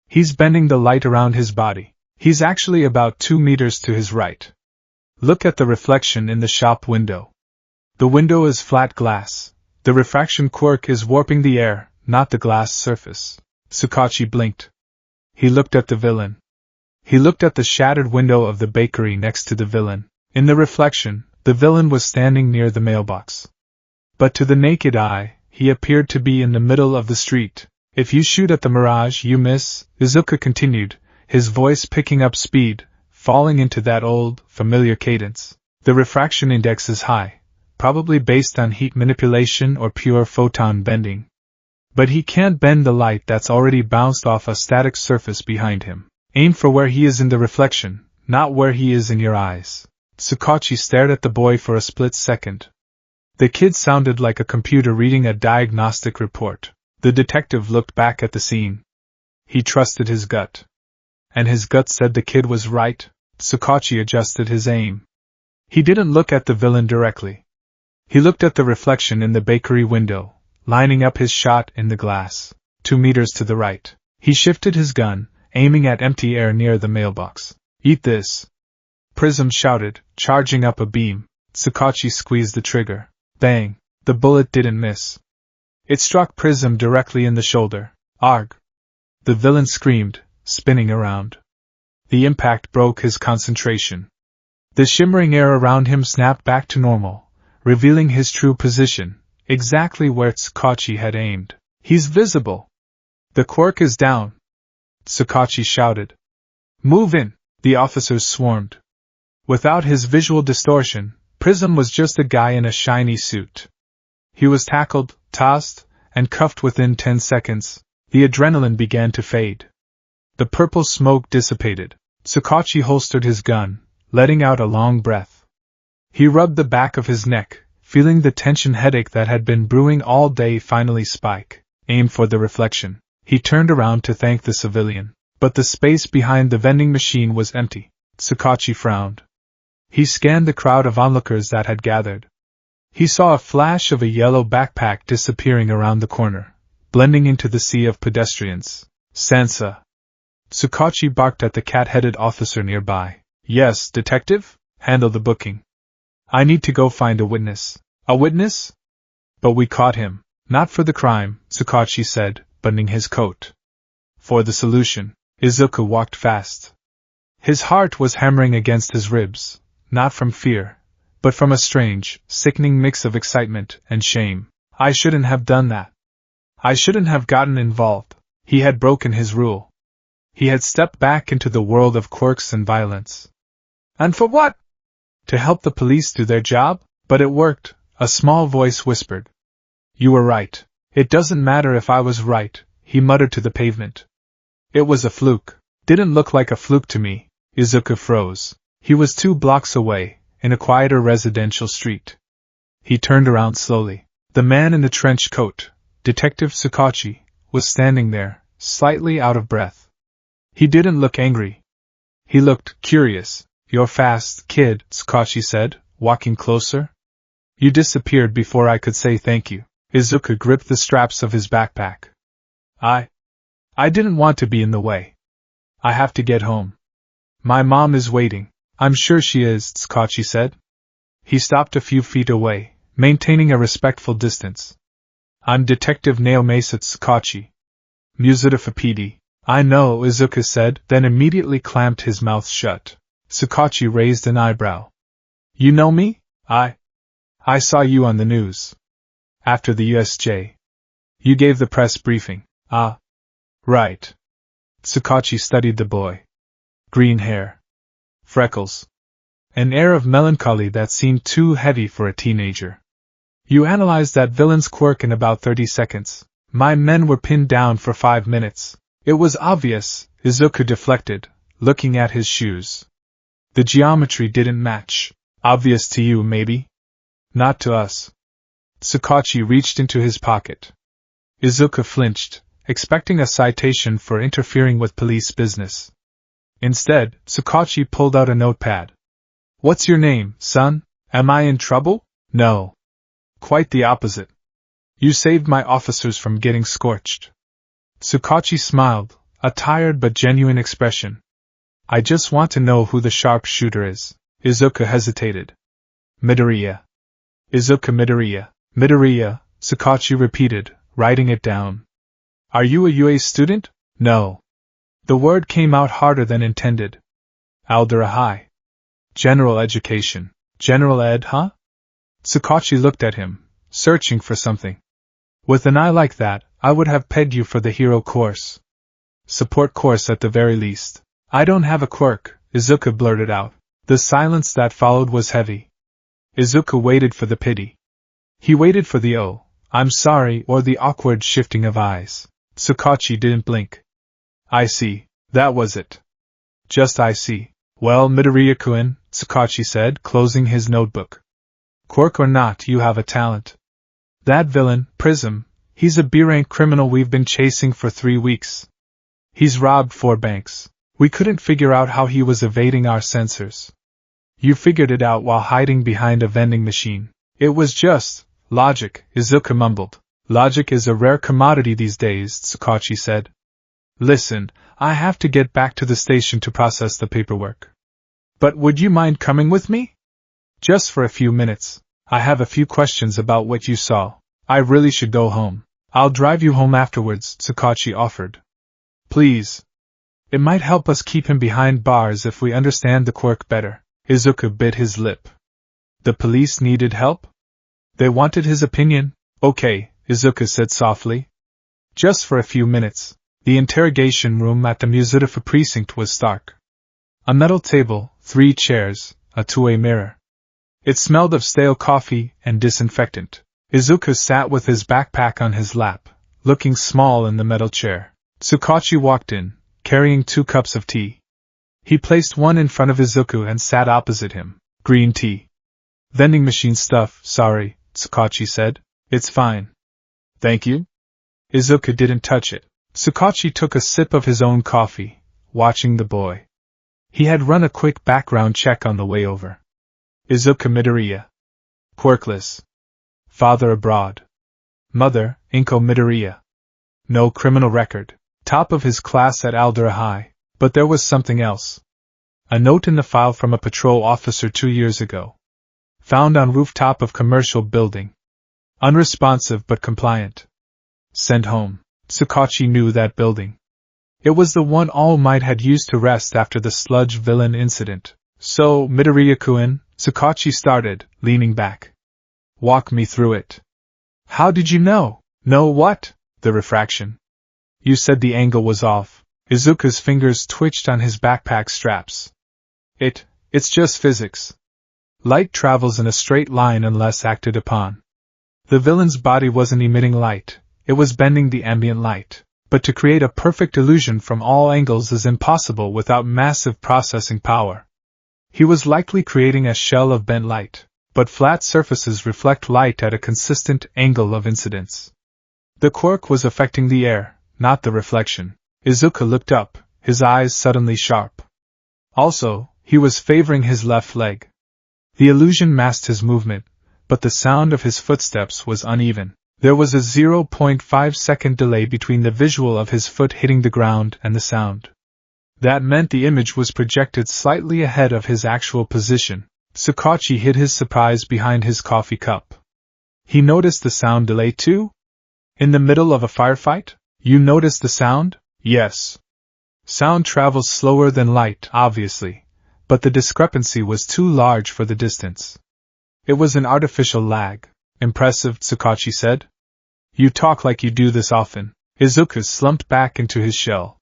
"He's bending the light around his body. He's actually about 2 meters to his right. Look at the reflection in the shop window. The window is flat glass. The refraction quirk is warping the air, not the glass surface." Tsukachi blinked. He looked at the villain. He looked at the shattered window of the bakery next to the villain. In the reflection, the villain was standing near the mailbox. But to the naked eye, he appeared to be in the middle of the street. "If you shoot at the mirage, you miss," Izuku continued, his voice picking up speed, falling into that old, familiar cadence. "The refraction index is high, probably based on heat manipulation or pure photon bending. But he can't bend the light that's already bounced off a static surface behind him. Aim for where he is in the reflection, not where he is in your eyes." Tsukachi stared at the boy for a split second. The kid sounded like a computer reading a diagnostic report. The detective looked back at the scene. He trusted his gut. And his gut said the kid was right. Tsukachi adjusted his aim. He didn't look at the villain directly. He looked at the reflection in the bakery window, lining up his shot in the glass. 2 meters to the right. He shifted his gun, aiming at empty air near the mailbox. "Eat this!" Prism shouted, charging up a beam. Tsukachi squeezed the trigger. Bang! The bullet didn't miss. It struck Prism directly in the shoulder. "Arg!" The villain screamed, spinning around. The impact broke his concentration. The shimmering air around him snapped back to normal, revealing his true position, exactly where Tsukachi had aimed. "He's visible! The quirk is down!" Tsukachi shouted. "Move in!" The officers swarmed. Without his visual distortion, Prism was just a guy in a shiny suit. He was tackled, tossed, and cuffed within 10 seconds. The adrenaline began to fade. The purple smoke dissipated. Tsukachi holstered his gun, letting out a long breath. He rubbed the back of his neck, feeling the tension headache that had been brewing all day finally spike. Aim for the reflection. He turned around to thank the civilian. But the space behind the vending machine was empty. Tsukachi frowned. He scanned the crowd of onlookers that had gathered. He saw a flash of a yellow backpack disappearing around the corner, blending into the sea of pedestrians. "Sansa!" Tsukachi barked at the cat-headed officer nearby. "Yes, detective? Handle the booking. I need to go find a witness." "A witness?" "But we caught him. Not for the crime," Tsukachi said, buttoning his coat. "For the solution." Izuku walked fast. His heart was hammering against his ribs, not from fear, but from a strange, sickening mix of excitement and shame. I shouldn't have done that. I shouldn't have gotten involved. He had broken his rule. He had stepped back into the world of quirks and violence. And for what? To help the police do their job? But it worked, a small voice whispered. "You were right. It doesn't matter if I was right," he muttered to the pavement. "It was a fluke." "Didn't look like a fluke to me." Izuku froze. He was 2 blocks away, in a quieter residential street. He turned around slowly. The man in the trench coat, Detective Tsukachi, was standing there, slightly out of breath. He didn't look angry. He looked curious. "You're fast, kid," Tsukachi said, walking closer. "You disappeared before I could say thank you." Izuku gripped the straps of his backpack. I didn't want to be in the way. I have to get home. My mom is waiting." "I'm sure she is," Tsukachi said. He stopped a few feet away, maintaining a respectful distance. I'm Detective Naomiya Tsukachi. Musudafa PD. I know, Izuku said, then immediately clamped his mouth shut. Tsukachi raised an eyebrow. You know me? I saw you on the news. After the USJ. You gave the press briefing. Ah. Right. Tsukachi studied the boy. Green hair. Freckles. An air of melancholy that seemed too heavy for a teenager. You analyzed that villain's quirk in about 30 seconds. My men were pinned down for 5 minutes. It was obvious, Izuku deflected, looking at his shoes. The geometry didn't match. Obvious to you, maybe? Not to us. Tsukachi reached into his pocket. Izuku flinched, expecting a citation for interfering with police business. Instead, Tsukachi pulled out a notepad. What's your name, son? Am I in trouble? No. Quite the opposite. You saved my officers from getting scorched. Tsukachi smiled, a tired but genuine expression. I just want to know who the sharpshooter is. Izuku hesitated. Midoriya. Izuku Midoriya. Midoriya, Tsukachi repeated, writing it down. Are you a UA student? No. The word came out harder than intended. Aldera High. General education. General ed, huh? Tsukachi looked at him, searching for something. With an eye like that, I would have pegged you for the hero course. Support course at the very least. I don't have a quirk, Izuku blurted out. The silence that followed was heavy. Izuku waited for the pity. He waited for the "oh, I'm sorry" or the awkward shifting of eyes. Tsukachi didn't blink. I see, that was it. Just I see. Well, Midoriya-kun, Tsukachi said, closing his notebook. Quirk or not, you have a talent. That villain, Prism, he's a B-rank criminal we've been chasing for 3 weeks. He's robbed 4 banks. We couldn't figure out how he was evading our sensors. You figured it out while hiding behind a vending machine. It was just logic, Izuku mumbled. Logic is a rare commodity these days, Tsukachi said. Listen, I have to get back to the station to process the paperwork. But would you mind coming with me? Just for a few minutes. I have a few questions about what you saw. I really should go home. I'll drive you home afterwards, Tsukachi offered. Please. It might help us keep him behind bars if we understand the quirk better. Izuku bit his lip. The police needed help? They wanted his opinion? Okay, Izuku said softly. Just for a few minutes. The interrogation room at the Musudafa precinct was stark. A metal table, 3 chairs, a two-way mirror. It smelled of stale coffee and disinfectant. Izuku sat with his backpack on his lap, looking small in the metal chair. Tsukachi walked in, carrying 2 cups of tea. He placed one in front of Izuku and sat opposite him. Green tea. Vending machine stuff, sorry, Tsukachi said. It's fine. Thank you. Izuku didn't touch it. Tsukachi took a sip of his own coffee, watching the boy. He had run a quick background check on the way over. Izuku Midoriya. Quirkless. Father abroad. Mother, Inko Midoriya. No criminal record. Top of his class at Aldera High. But there was something else. A note in the file from a patrol officer 2 years ago. Found on rooftop of commercial building. Unresponsive but compliant. Sent home. Tsukachi knew that building. It was the one All Might had used to rest after the sludge villain incident. So, Midoriya-kun, Tsukachi started, leaning back. Walk me through it. How did you know? Know what? The refraction. You said the angle was off. Izuku's fingers twitched on his backpack straps. It's just physics. Light travels in a straight line unless acted upon. The villain's body wasn't emitting light, it was bending the ambient light. But to create a perfect illusion from all angles is impossible without massive processing power. He was likely creating a shell of bent light, but flat surfaces reflect light at a consistent angle of incidence. The quirk was affecting the air, not the reflection. Izuku looked up, his eyes suddenly sharp. Also, he was favoring his left leg. The illusion masked his movement, but the sound of his footsteps was uneven. There was a 0.5-second delay between the visual of his foot hitting the ground and the sound. That meant the image was projected slightly ahead of his actual position. Sakachi hid his surprise behind his coffee cup. He noticed the sound delay too? In the middle of a firefight? You noticed the sound? Yes. Sound travels slower than light, obviously, but the discrepancy was too large for the distance. It was an artificial lag. Impressive, Sakachi said. You talk like you do this often. Izuku slumped back into his shell.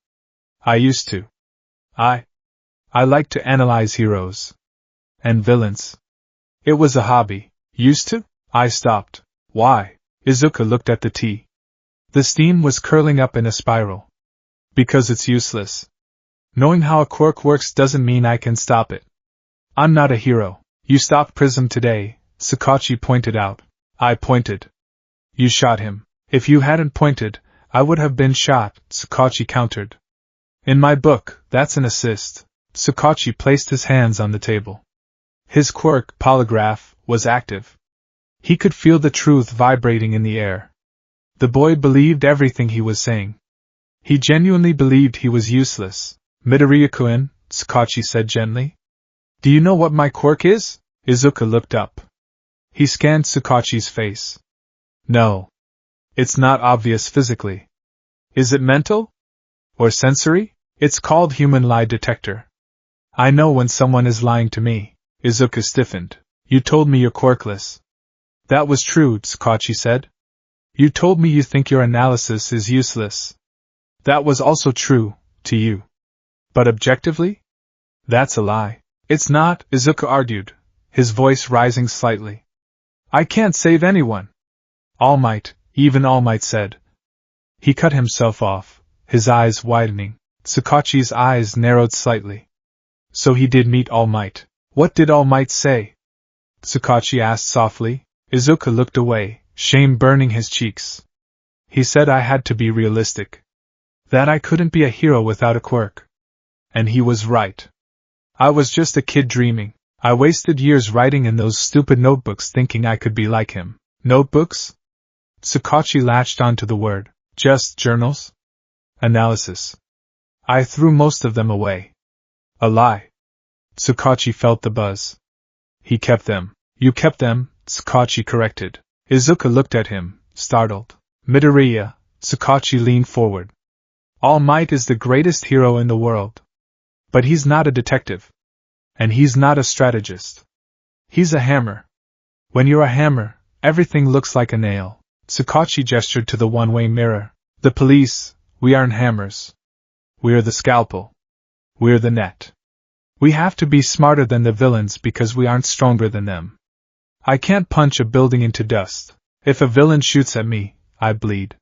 I used to. I like to analyze heroes. And villains. It was a hobby. Used to? I stopped. Why? Izuku looked at the tea. The steam was curling up in a spiral. Because it's useless. Knowing how a quirk works doesn't mean I can stop it. I'm not a hero. You stopped Prism today, Sakachi pointed out. I pointed. You shot him. If you hadn't pointed, I would have been shot, Sakachi countered. In my book, that's an assist. Sakachi placed his hands on the table. His quirk, polygraph, was active. He could feel the truth vibrating in the air. The boy believed everything he was saying. He genuinely believed he was useless. Midoriya-kun, Sakachi said gently. Do you know what my quirk is? Izuku looked up. He scanned Sakachi's face. No. It's not obvious physically. Is it mental? Or sensory? It's called human lie detector. I know when someone is lying to me. Izuku stiffened. You told me you're quirkless. That was true, Sakachi said. You told me you think your analysis is useless. That was also true, to you. But objectively? That's a lie. It's not, Izuku argued, his voice rising slightly. I can't save anyone. All Might, even All Might said. He cut himself off, his eyes widening. Sakachi's eyes narrowed slightly. So he did meet All Might. What did All Might say? Sakachi asked softly. Izuku looked away, shame burning his cheeks. He said I had to be realistic. That I couldn't be a hero without a quirk. And he was right. I was just a kid dreaming. I wasted years writing in those stupid notebooks thinking I could be like him. Notebooks? Sakachi latched onto the word. Just journals? Analysis. I threw most of them away. A lie. Sakachi felt the buzz. He kept them. You kept them, Sakachi corrected. Izuku looked at him, startled. Midoriya, Sakachi leaned forward. All Might is the greatest hero in the world. But he's not a detective. And he's not a strategist. He's a hammer. When you're a hammer, everything looks like a nail. Sakachi gestured to the one-way mirror. The police, we aren't hammers. We're the scalpel. We're the net. We have to be smarter than the villains because we aren't stronger than them. I can't punch a building into dust. If a villain shoots at me, I bleed.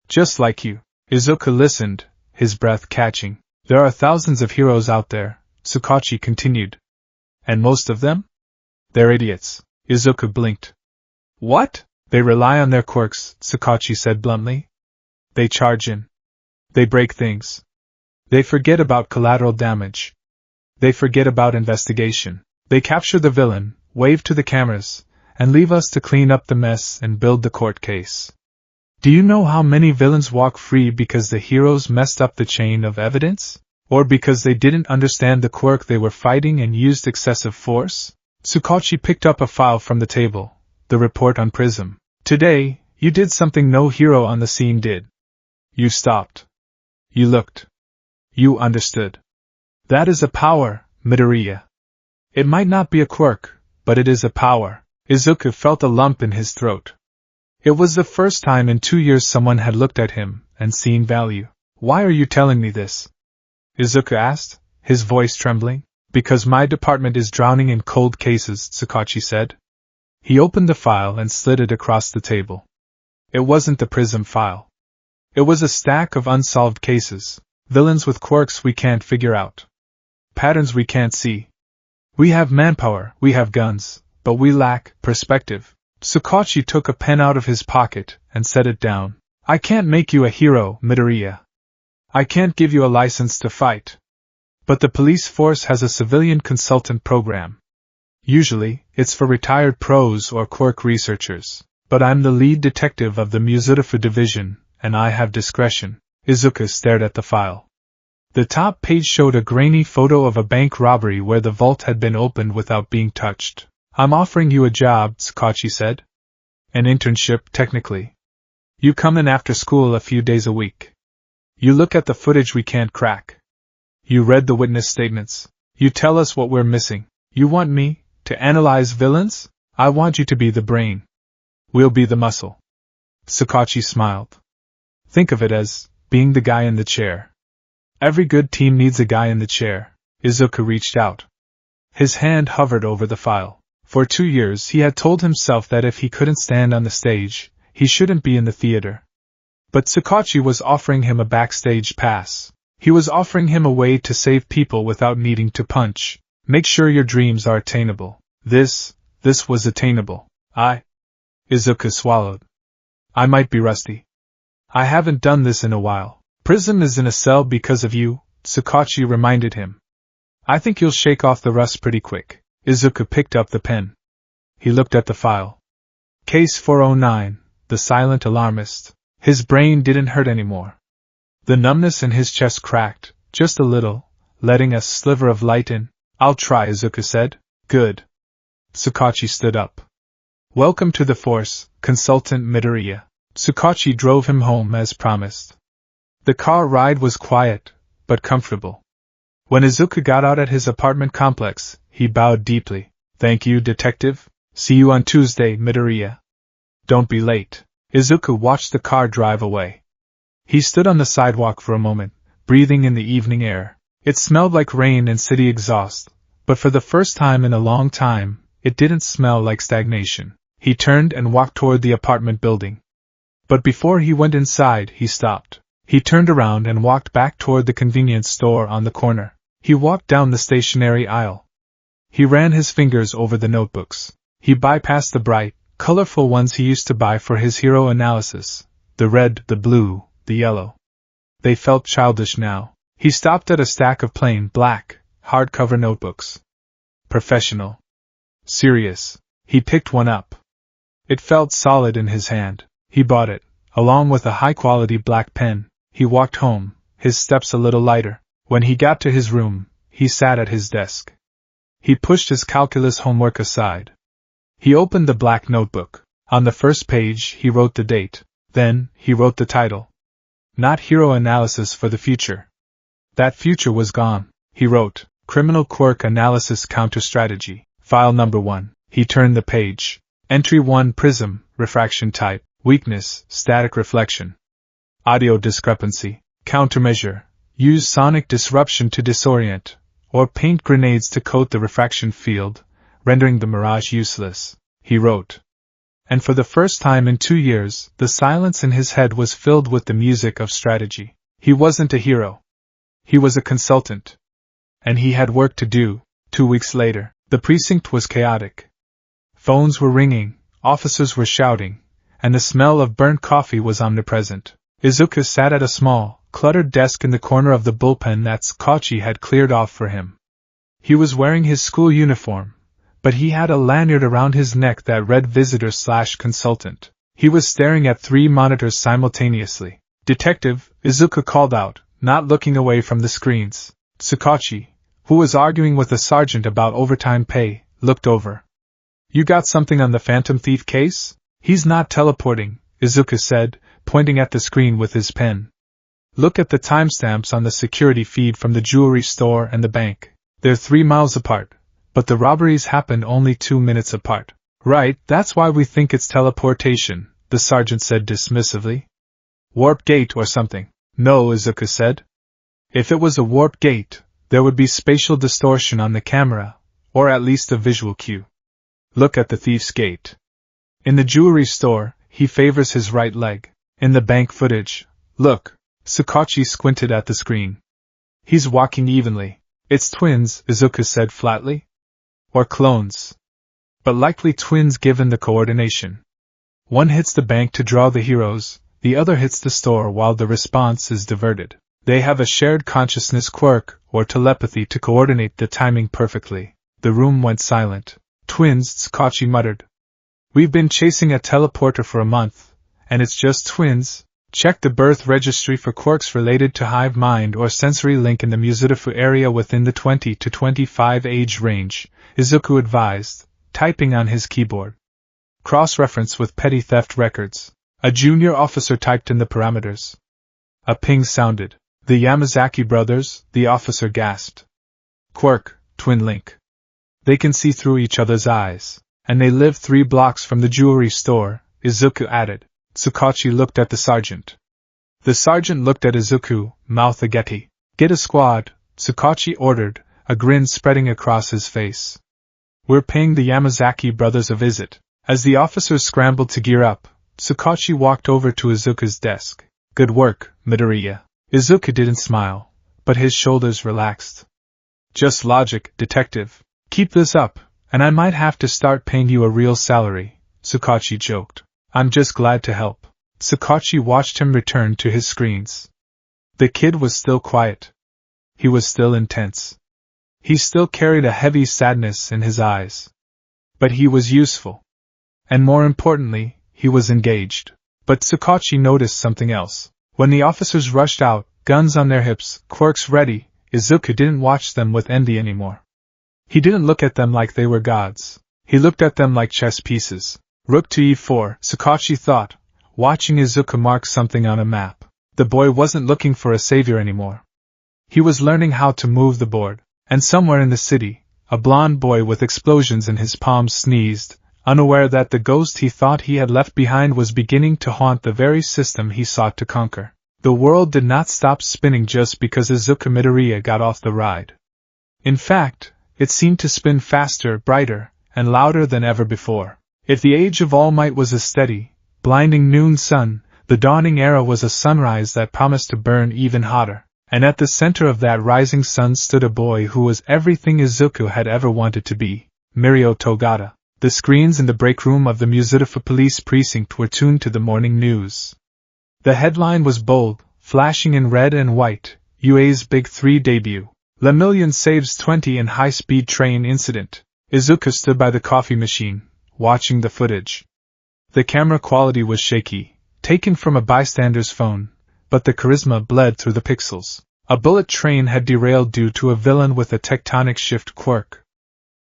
Just like you. Izuku listened, his breath catching. There are thousands of heroes out there, Sakachi continued. And most of them? They're idiots. Izuku blinked. What? They rely on their quirks, Sakachi said bluntly. They charge in. They break things. They forget about collateral damage. They forget about investigation. They capture the villain, wave to the cameras, and leave us to clean up the mess and build the court case. Do you know how many villains walk free because the heroes messed up the chain of evidence? Or because they didn't understand the quirk they were fighting and used excessive force? Sakachi picked up a file from the table, the report on Prism. Today, you did something no hero on the scene did. You stopped. You looked. You understood. That is a power, Midoriya. It might not be a quirk, but it is a power. Izuku felt a lump in his throat. It was the first time in 2 years someone had looked at him and seen value. Why are you telling me this? Izuku asked, his voice trembling. Because my department is drowning in cold cases, Sakachi said. He opened the file and slid it across the table. It wasn't the Prism file. It was a stack of unsolved cases, villains with quirks we can't figure out. Patterns we can't see. We have manpower, we have guns, but we lack perspective. Sakachi took a pen out of his pocket and set it down. I can't make you a hero, Midoriya. I can't give you a license to fight. But the police force has a civilian consultant program. Usually, it's for retired pros or quirk researchers. But I'm the lead detective of the Musutafu division, and I have discretion. Izuku stared at the file. The top page showed a grainy photo of a bank robbery where the vault had been opened without being touched. "I'm offering you a job," Scotchy said. "An internship, technically. You come in after school a few days a week. You look at the footage we can't crack. You read the witness statements. You tell us what we're missing. You want me to analyze villains? I want you to be the brain. We'll be the muscle." Scotchy smiled. "Think of it as being the guy in the chair. Every good team needs a guy in the chair." Izuku reached out. His hand hovered over the file. For 2 years he had told himself that if he couldn't stand on the stage, he shouldn't be in the theater. But Scotchy was offering him a backstage pass. He was offering him a way to save people without needing to punch. Make sure your dreams are attainable. This was attainable. Izuku swallowed. "I might be rusty. I haven't done this in a while. Prism is in a cell because of you," Scotchy reminded him. "I think you'll shake off the rust pretty quick." Izuku picked up the pen. He looked at the file. Case 409, the silent alarmist. His brain didn't hurt anymore. The numbness in his chest cracked, just a little, letting a sliver of light in. "I'll try," Izuku said. "Good." Scotchy stood up. "Welcome to the force, Consultant Midoriya." Scotchy drove him home as promised. The car ride was quiet, but comfortable. When Izuku got out at his apartment complex, he bowed deeply. "Thank you, Detective. See you on Tuesday, Midoriya. Don't be late." Izuku watched the car drive away. He stood on the sidewalk for a moment, breathing in the evening air. It smelled like rain and city exhaust, but for the first time in a long time, it didn't smell like stagnation. He turned and walked toward the apartment building. But before he went inside, he stopped. He turned around and walked back toward the convenience store on the corner. He walked down the stationery aisle. He ran his fingers over the notebooks. He bypassed the bright, colorful ones he used to buy for his hero analysis. The red, the blue, the yellow. They felt childish now. He stopped at a stack of plain, black, hardcover notebooks. Professional. Serious. He picked one up. It felt solid in his hand. He bought it, along with a high-quality black pen. He walked home, his steps a little lighter. When he got to his room, he sat at his desk. He pushed his calculus homework aside. He opened the black notebook. On the first page, he wrote the date. Then, he wrote the title. Not Hero Analysis for the Future. That future was gone. He wrote, Criminal Quirk Analysis Counter-Strategy, File Number 1. He turned the page. Entry 1 Prism, Refraction Type, Weakness, Static Reflection. Audio Discrepancy. Countermeasure. Use sonic disruption to disorient, or paint grenades to coat the refraction field, rendering the mirage useless, he wrote. And for the first time in 2 years, the silence in his head was filled with the music of strategy. He wasn't a hero. He was a consultant. And he had work to do. 2 weeks later, the precinct was chaotic. Phones were ringing, officers were shouting, and the smell of burnt coffee was omnipresent. Izuku sat at a small, cluttered desk in the corner of the bullpen that Scotchy had cleared off for him. He was wearing his school uniform, but he had a lanyard around his neck that read Visitor/Consultant. He was staring at 3 monitors simultaneously. Detective, Izuku called out, not looking away from the screens. Scotchy, who was arguing with a sergeant about overtime pay, looked over. You got something on the Phantom Thief case? He's not teleporting, Izuku said, pointing at the screen with his pen. Look at the timestamps on the security feed from the jewelry store and the bank. They're 3 miles apart, but the robberies happened only 2 minutes apart. Right, that's why we think it's teleportation, the sergeant said dismissively. Warp gate or something. No, Izuku said. If it was a warp gate, there would be spatial distortion on the camera, or at least a visual cue. Look at the thief's gait. In the jewelry store, he favors his right leg. In the bank footage, look. Scotchy squinted at the screen. He's walking evenly. It's twins, Izuku said flatly. Or clones. But likely twins given the coordination. One hits the bank to draw the heroes, the other hits the store while the response is diverted. They have a shared consciousness quirk, or telepathy to coordinate the timing perfectly. The room went silent. Twins, Scotchy muttered. We've been chasing a teleporter for a month, and it's just twins. Check the birth registry for quirks related to hive mind or sensory link in the Musutifu area within the 20 to 25 age range, Izuku advised, typing on his keyboard. Cross-reference with petty theft records. A junior officer typed in the parameters. A ping sounded. The Yamazaki brothers, the officer gasped. Quirk, twin link. They can see through each other's eyes, and they live 3 blocks from the jewelry store, Izuku added. Tsukachi looked at the sergeant. The sergeant looked at Izuku, mouth agape. Get a squad, Tsukachi ordered, a grin spreading across his face. We're paying the Yamazaki brothers a visit. As the officers scrambled to gear up, Tsukachi walked over to Izuku's desk. Good work, Midoriya. Izuku didn't smile, but his shoulders relaxed. Just logic, detective. Keep this up, and I might have to start paying you a real salary, Tsukachi joked. I'm just glad to help. Tsukachi watched him return to his screens. The kid was still quiet. He was still intense. He still carried a heavy sadness in his eyes. But he was useful. And more importantly, he was engaged. But Tsukachi noticed something else. When the officers rushed out, guns on their hips, quirks ready, Izuku didn't watch them with envy anymore. He didn't look at them like they were gods. He looked at them like chess pieces. Rook to e4, Tsukachi thought, watching Izuku mark something on a map. The boy wasn't looking for a savior anymore. He was learning how to move the board. And somewhere in the city, a blond boy with explosions in his palms sneezed, unaware that the ghost he thought he had left behind was beginning to haunt the very system he sought to conquer. The world did not stop spinning just because Izuku Midoriya got off the ride. In fact, it seemed to spin faster, brighter, and louder than ever before. If the age of All Might was a steady, blinding noon sun, the dawning era was a sunrise that promised to burn even hotter. And at the center of that rising sun stood a boy who was everything Izuku had ever wanted to be, Mirio Togata. The screens in the break room of the Musutifu police precinct were tuned to the morning news. The headline was bold, flashing in red and white, UA's Big 3 debut. Le Million saves 20 in high-speed train incident. Izuku stood by the coffee machine, watching the footage. The camera quality was shaky, taken from a bystander's phone, but the charisma bled through the pixels. A bullet train had derailed due to a villain with a tectonic shift quirk.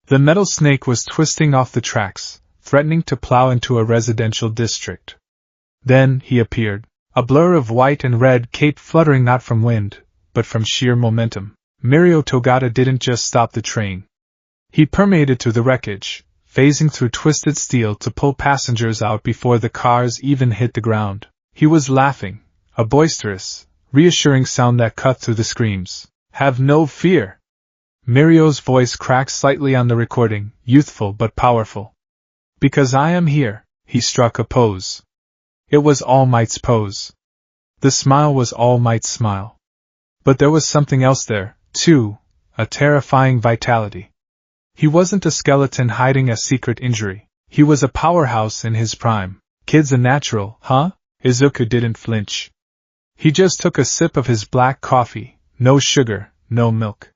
The metal snake was twisting off the tracks, threatening to plow into a residential district. Then he appeared, a blur of white and red cape fluttering not from wind, but from sheer momentum. Mirio Togata didn't just stop the train. He permeated through the wreckage, phasing through twisted steel to pull passengers out before the cars even hit the ground. He was laughing, a boisterous, reassuring sound that cut through the screams. Have no fear. Mirio's voice cracked slightly on the recording, youthful but powerful. Because I am here, he struck a pose. It was All Might's pose. The smile was All Might's smile. But there was something else there, too, a terrifying vitality. He wasn't a skeleton hiding a secret injury. He was a powerhouse in his prime. Kid's a natural, huh? Izuku didn't flinch. He just took a sip of his black coffee, no sugar, no milk.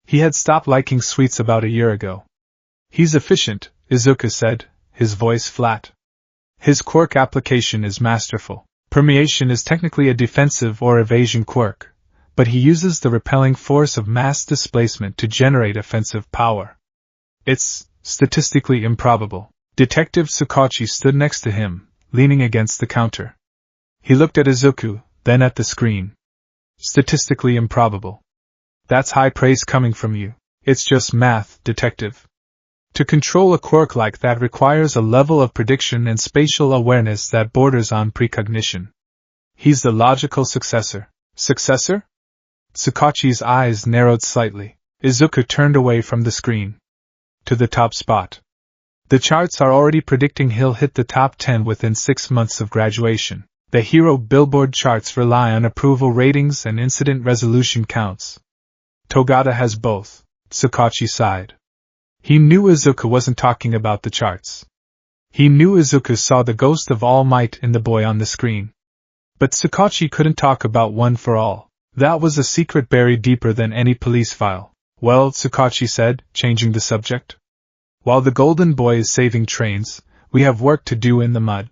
He had stopped liking sweets about a year ago. He's efficient, Izuku said, his voice flat. His quirk application is masterful. Permeation is technically a defensive or evasion quirk, but he uses the repelling force of mass displacement to generate offensive power. It's statistically improbable. Detective Tsukachi stood next to him, leaning against the counter. He looked at Izuku, then at the screen. Statistically improbable. That's high praise coming from you. It's just math, detective. To control a quirk like that requires a level of prediction and spatial awareness that borders on precognition. He's the logical successor. Successor? Tsukachi's eyes narrowed slightly. Izuku turned away from the screen. To the top spot. The charts are already predicting he'll hit the top 10 within 6 months of graduation. The hero billboard charts rely on approval ratings and incident resolution counts. Togata has both. Tsukachi sighed. He knew Izuku wasn't talking about the charts. He knew Izuku saw the ghost of All Might in the boy on the screen. But Tsukachi couldn't talk about One for All. That was a secret buried deeper than any police file. Well, Tsukachi said, changing the subject. While the golden boy is saving trains, we have work to do in the mud.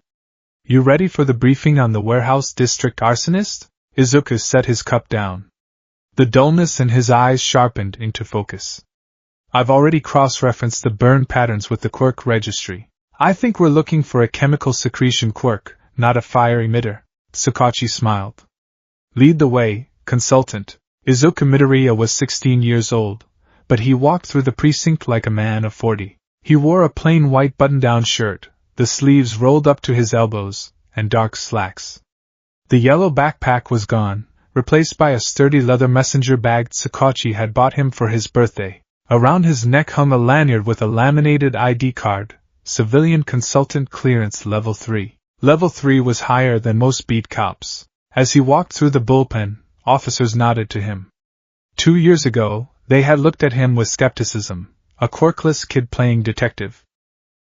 You ready for the briefing on the warehouse district arsonist? Izuku set his cup down. The dullness in his eyes sharpened into focus. I've already cross-referenced the burn patterns with the quirk registry. I think we're looking for a chemical secretion quirk, not a fire emitter. Sakachi smiled. Lead the way, consultant. Izuku Midoriya was 16 years old, but he walked through the precinct like a man of 40. He wore a plain white button-down shirt, the sleeves rolled up to his elbows, and dark slacks. The yellow backpack was gone, replaced by a sturdy leather messenger bag Sakachi had bought him for his birthday. Around his neck hung a lanyard with a laminated ID card, Civilian Consultant Clearance Level 3. Level 3 was higher than most beat cops. As he walked through the bullpen, officers nodded to him. 2 years ago, they had looked at him with skepticism, a quirkless kid playing detective.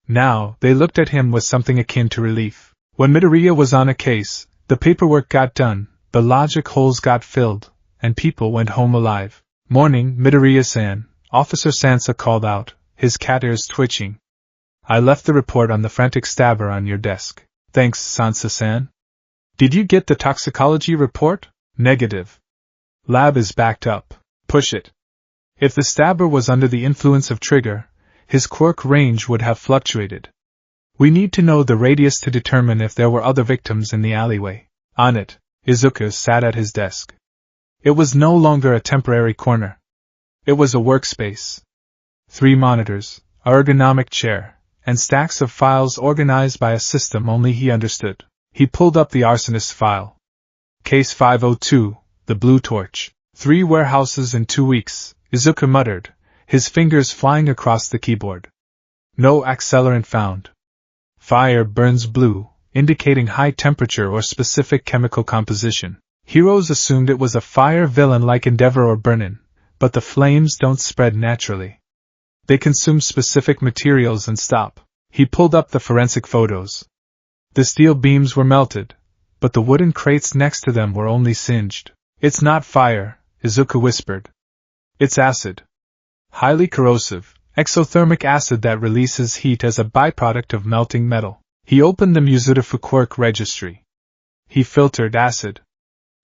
Now, they looked at him with something akin to relief. When Midoriya was on a case, the paperwork got done, the logic holes got filled, and people went home alive. Morning, Midoriya-san, Officer Sansa called out, his cat ears twitching. I left the report on the frantic stabber on your desk. Thanks, Sansa-san. Did you get the toxicology report? Negative. Lab is backed up. Push it. If the stabber was under the influence of trigger, his quirk range would have fluctuated. We need to know the radius to determine if there were other victims in the alleyway. On it, Izuku sat at his desk. It was no longer a temporary corner. It was a workspace. 3 monitors, a ergonomic chair, and stacks of files organized by a system only he understood. He pulled up the arsonist file. Case 502, the Blue Torch. 3 warehouses in 2 weeks, Izuku muttered, his fingers flying across the keyboard. No accelerant found. Fire burns blue, indicating high temperature or specific chemical composition. Heroes assumed it was a fire villain like Endeavor or Burnin', but the flames don't spread naturally. They consume specific materials and stop. He pulled up the forensic photos. The steel beams were melted, but the wooden crates next to them were only singed. It's not fire, Izuku whispered. It's acid. Highly corrosive, exothermic acid that releases heat as a byproduct of melting metal. He opened the Muzurifu quirk registry. He filtered acid.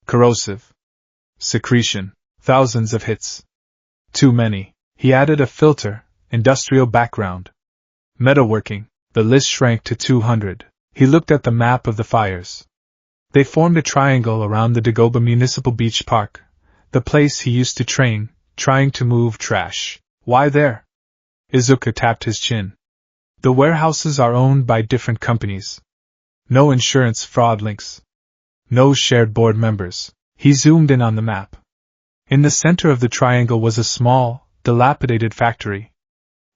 Corrosive. Secretion. Thousands of hits. Too many. He added a filter, industrial background. Metalworking. The list shrank to 200. He looked at the map of the fires. They formed a triangle around the Dagoba Municipal Beach Park, the place he used to train, trying to move trash. Why there? Izuku tapped his chin. The warehouses are owned by different companies. No insurance fraud links. No shared board members. He zoomed in on the map. In the center of the triangle was a small, dilapidated factory.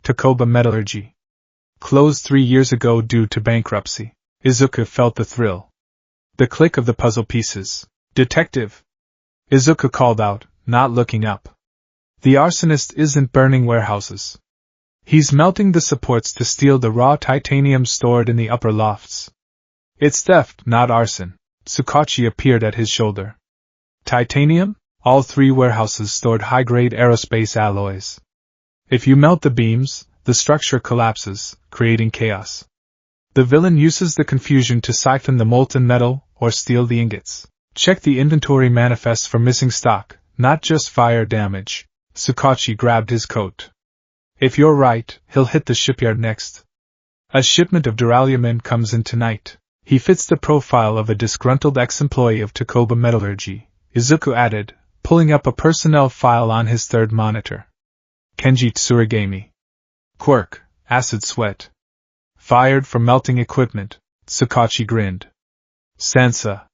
Takoba Metallurgy. Closed 3 years ago due to bankruptcy. Izuku felt the thrill. The click of the puzzle pieces. Detective! Izuku called out, not looking up. The arsonist isn't burning warehouses. He's melting the supports to steal the raw titanium stored in the upper lofts. It's theft, not arson. Sakachi appeared at his shoulder. Titanium? All 3 warehouses stored high-grade aerospace alloys. If you melt the beams, the structure collapses, creating chaos. The villain uses the confusion to siphon the molten metal or steal the ingots. Check the inventory manifests for missing stock, not just fire damage. Sakachi grabbed his coat. If you're right, he'll hit the shipyard next. A shipment of duralumin comes in tonight. He fits the profile of a disgruntled ex-employee of Takoba Metallurgy, Izuku added, pulling up a personnel file on his third monitor. Kenji Tsurigami. Quirk, acid sweat. Fired from melting equipment, Sakachi grinned. Sansa.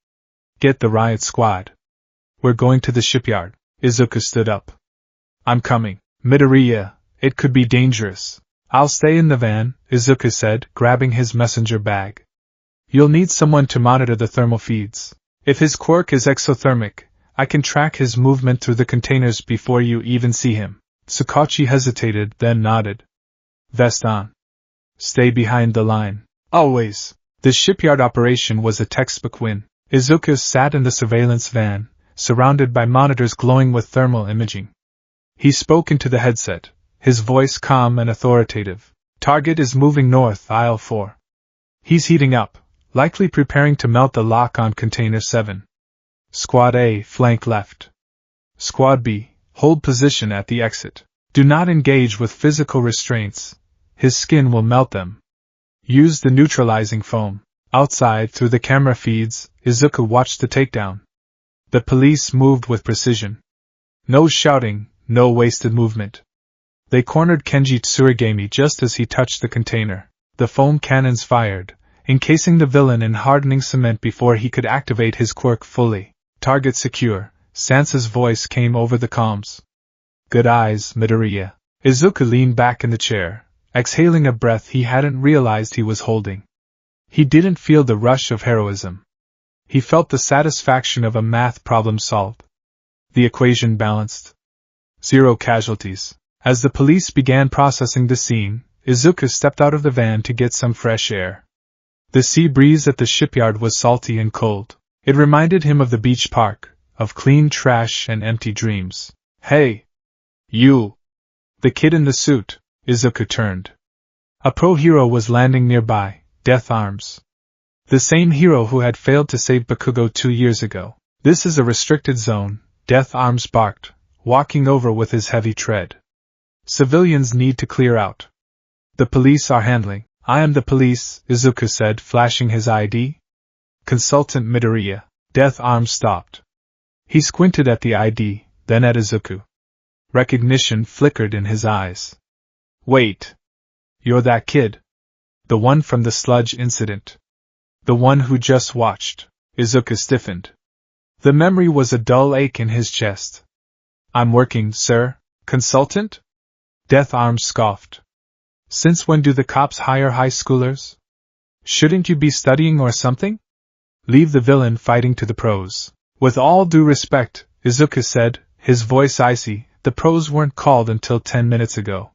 Get the riot squad. We're going to the shipyard. Izuku stood up. I'm coming. Midoriya, it could be dangerous. I'll stay in the van, Izuku said, grabbing his messenger bag. You'll need someone to monitor the thermal feeds. If his quirk is exothermic, I can track his movement through the containers before you even see him. Sakachi hesitated, then nodded. Vest on. Stay behind the line. Always. The shipyard operation was a textbook win. Izuku sat in the surveillance van, surrounded by monitors glowing with thermal imaging. He spoke into the headset, his voice calm and authoritative. Target is moving north, aisle 4. He's heating up, likely preparing to melt the lock on Container 7. Squad A, flank left. Squad B, hold position at the exit. Do not engage with physical restraints. His skin will melt them. Use the neutralizing foam. Outside, through the camera feeds, Izuku watched the takedown. The police moved with precision. No shouting, no wasted movement. They cornered Kenji Tsurigami just as he touched the container. The foam cannons fired, encasing the villain in hardening cement before he could activate his quirk fully. Target secure, Sansa's voice came over the comms. Good eyes, Midoriya. Izuku leaned back in the chair, exhaling a breath he hadn't realized he was holding. He didn't feel the rush of heroism. He felt the satisfaction of a math problem solved. The equation balanced. 0 casualties. As the police began processing the scene, Izuku stepped out of the van to get some fresh air. The sea breeze at the shipyard was salty and cold. It reminded him of the beach park, of clean trash and empty dreams. Hey! You! The kid in the suit. Izuku turned. A pro-hero was landing nearby, Death Arms. The same hero who had failed to save Bakugo 2 years ago. This is a restricted zone, Death Arms barked, walking over with his heavy tread. Civilians need to clear out. The police are handling. I am the police, Izuku said, flashing his ID. Consultant Midoriya. Death Arms stopped. He squinted at the ID, then at Izuku. Recognition flickered in his eyes. Wait. You're that kid. The one from the sludge incident. The one who just watched. Izuku stiffened. The memory was a dull ache in his chest. I'm working, sir. Consultant? Death Arms scoffed. Since when do the cops hire high schoolers? Shouldn't you be studying or something? Leave the villain fighting to the pros. With all due respect, Izuku said, his voice icy, the pros weren't called until 10 minutes ago.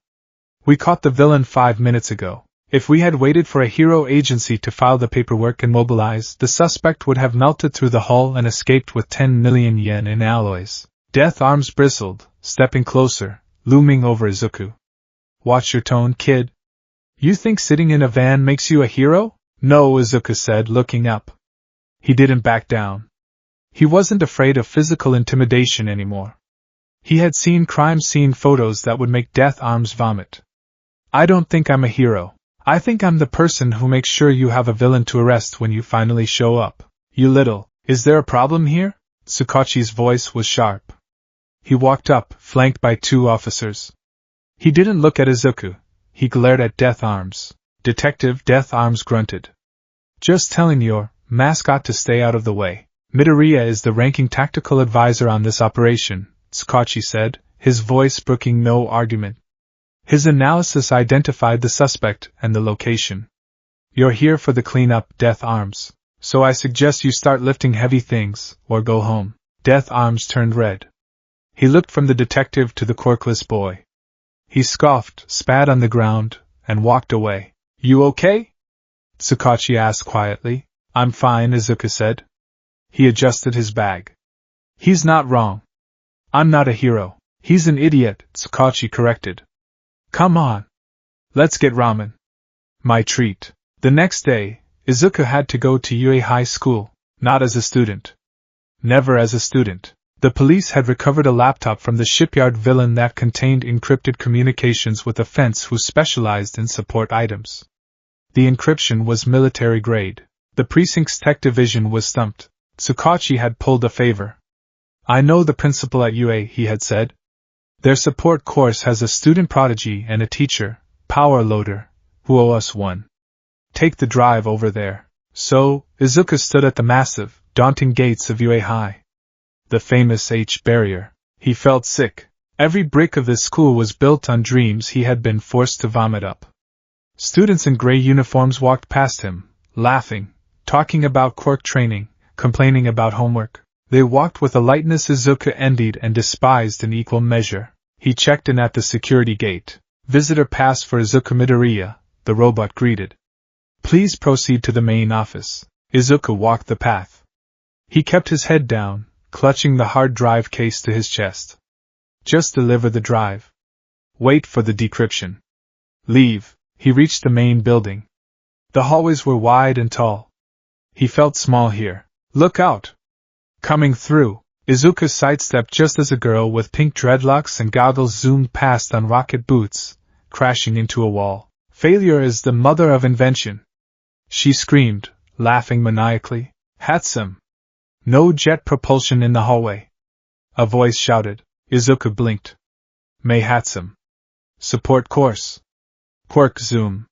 We caught the villain 5 minutes ago. If we had waited for a hero agency to file the paperwork and mobilize, the suspect would have melted through the hull and escaped with 10 million yen in alloys. Death Arms bristled, stepping closer, looming over Izuku. Watch your tone, kid. You think sitting in a van makes you a hero? No, Izuku said, looking up. He didn't back down. He wasn't afraid of physical intimidation anymore. He had seen crime scene photos that would make Death Arms vomit. I don't think I'm a hero. I think I'm the person who makes sure you have a villain to arrest when you finally show up. You little, is there a problem here? Tsukachi's voice was sharp. He walked up, flanked by 2 officers. He didn't look at Izuku. He glared at Death Arms. Detective Death Arms grunted. Just telling your mascot to stay out of the way. Midoriya is the ranking tactical advisor on this operation, Tsukachi said, his voice brooking no argument. His analysis identified the suspect and the location. You're here for the cleanup, Death Arms. So I suggest you start lifting heavy things, or go home. Death Arms turned red. He looked from the detective to the quirkless boy. He scoffed, spat on the ground, and walked away. You okay? Tsukachi asked quietly. I'm fine, Izuku said. He adjusted his bag. He's not wrong. I'm not a hero. He's an idiot, Tsukachi corrected. Come on. Let's get ramen. My treat. The next day, Izuku had to go to UA High School, not as a student. Never as a student. The police had recovered a laptop from the shipyard villain that contained encrypted communications with a fence who specialized in support items. The encryption was military grade. The precinct's tech division was stumped. Tsukachi had pulled a favor. I know the principal at UA, he had said. Their support course has a student prodigy and a teacher, power loader, who owe us one. Take the drive over there. So, Izuku stood at the massive, daunting gates of UA High. The famous H barrier. He felt sick. Every brick of this school was built on dreams he had been forced to vomit up. Students in gray uniforms walked past him, laughing, talking about quirk training, complaining about homework. They walked with a lightness Izuku envied and despised in equal measure. He checked in at the security gate. Visitor pass for Izuku Midoriya, the robot greeted. Please proceed to the main office. Izuku walked the path. He kept his head down, clutching the hard drive case to his chest. Just deliver the drive. Wait for the decryption. Leave. He reached the main building. The hallways were wide and tall. He felt small here. Look out! Coming through! Izuku sidestepped just as a girl with pink dreadlocks and goggles zoomed past on rocket boots, crashing into a wall. Failure is the mother of invention! She screamed, laughing maniacally. Hatsum! No jet propulsion in the hallway! A voice shouted. Izuku blinked. May Hatsum. Support course. Quirk Zoom.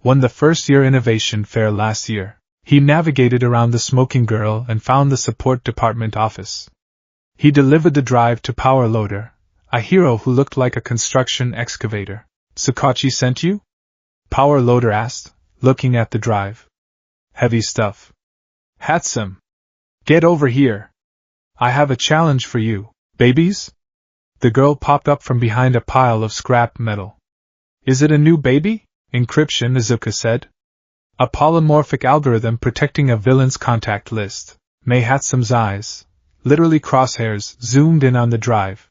Won the first-year innovation fair last year. He navigated around the smoking girl and found the support department office. He delivered the drive to Power Loader, a hero who looked like a construction excavator. Sakachi sent you? Power Loader asked, looking at the drive. Heavy stuff. Hatsum. Get over here. I have a challenge for you, babies? The girl popped up from behind a pile of scrap metal. Is it a new baby? Encryption, Izuku said. A polymorphic algorithm protecting a villain's contact list. May Hatsum's eyes, literally crosshairs, zoomed in on the drive.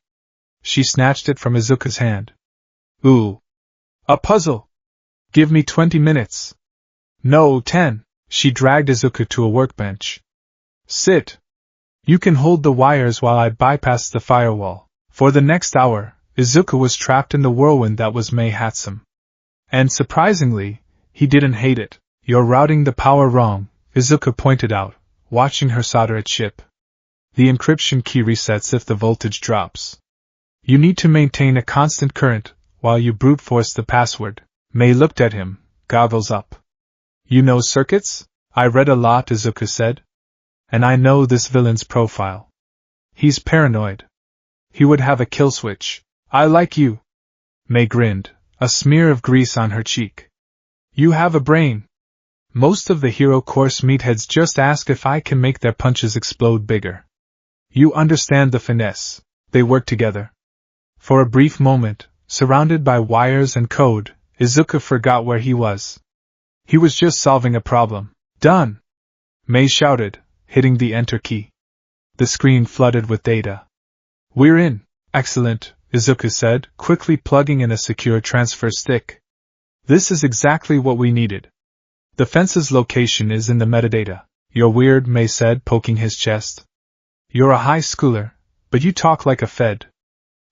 She snatched it from Izuku's hand. Ooh. A puzzle! Give me 20 minutes. No, 10. She dragged Izuku to a workbench. Sit. You can hold the wires while I bypass the firewall. For the next hour, Izuku was trapped in the whirlwind that was May Hatsum. And surprisingly, he didn't hate it. You're routing the power wrong, Izuku pointed out, watching her solder a chip. The encryption key resets if the voltage drops. You need to maintain a constant current while you brute force the password. May looked at him, goggles up. You know circuits? I read a lot, Izuku said. And I know this villain's profile. He's paranoid. He would have a kill switch. I like you. May grinned, a smear of grease on her cheek. You have a brain. Most of the hero course meatheads just ask if I can make their punches explode bigger. You understand the finesse. They work together. For a brief moment, surrounded by wires and code, Izuku forgot where he was. He was just solving a problem. Done! May shouted, hitting the enter key. The screen flooded with data. We're in. Excellent, Izuku said, quickly plugging in a secure transfer stick. This is exactly what we needed. The fence's location is in the metadata. You're weird, May said, poking his chest. You're a high schooler, but you talk like a fed.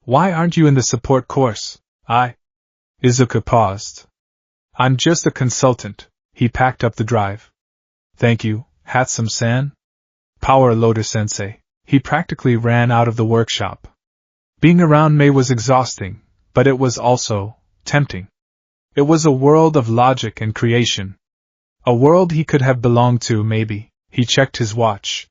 Why aren't you in the support course? Izuku paused. I'm just a consultant. He packed up the drive. Thank you, Hatsum-san. Power Loader Sensei. He practically ran out of the workshop. Being around May was exhausting, but it was also tempting. It was a world of logic and creation. A world he could have belonged to, maybe. He checked his watch.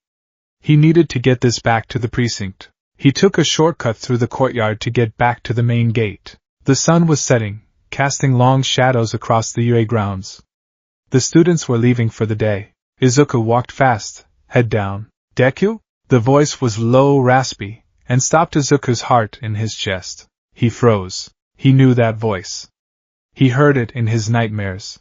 He needed to get this back to the precinct. He took a shortcut through the courtyard to get back to the main gate. The sun was setting, casting long shadows across the UA grounds. The students were leaving for the day. Izuku walked fast, head down. Deku? The voice was low, raspy, and stopped Izuku's heart in his chest. He froze. He knew that voice. He heard it in his nightmares.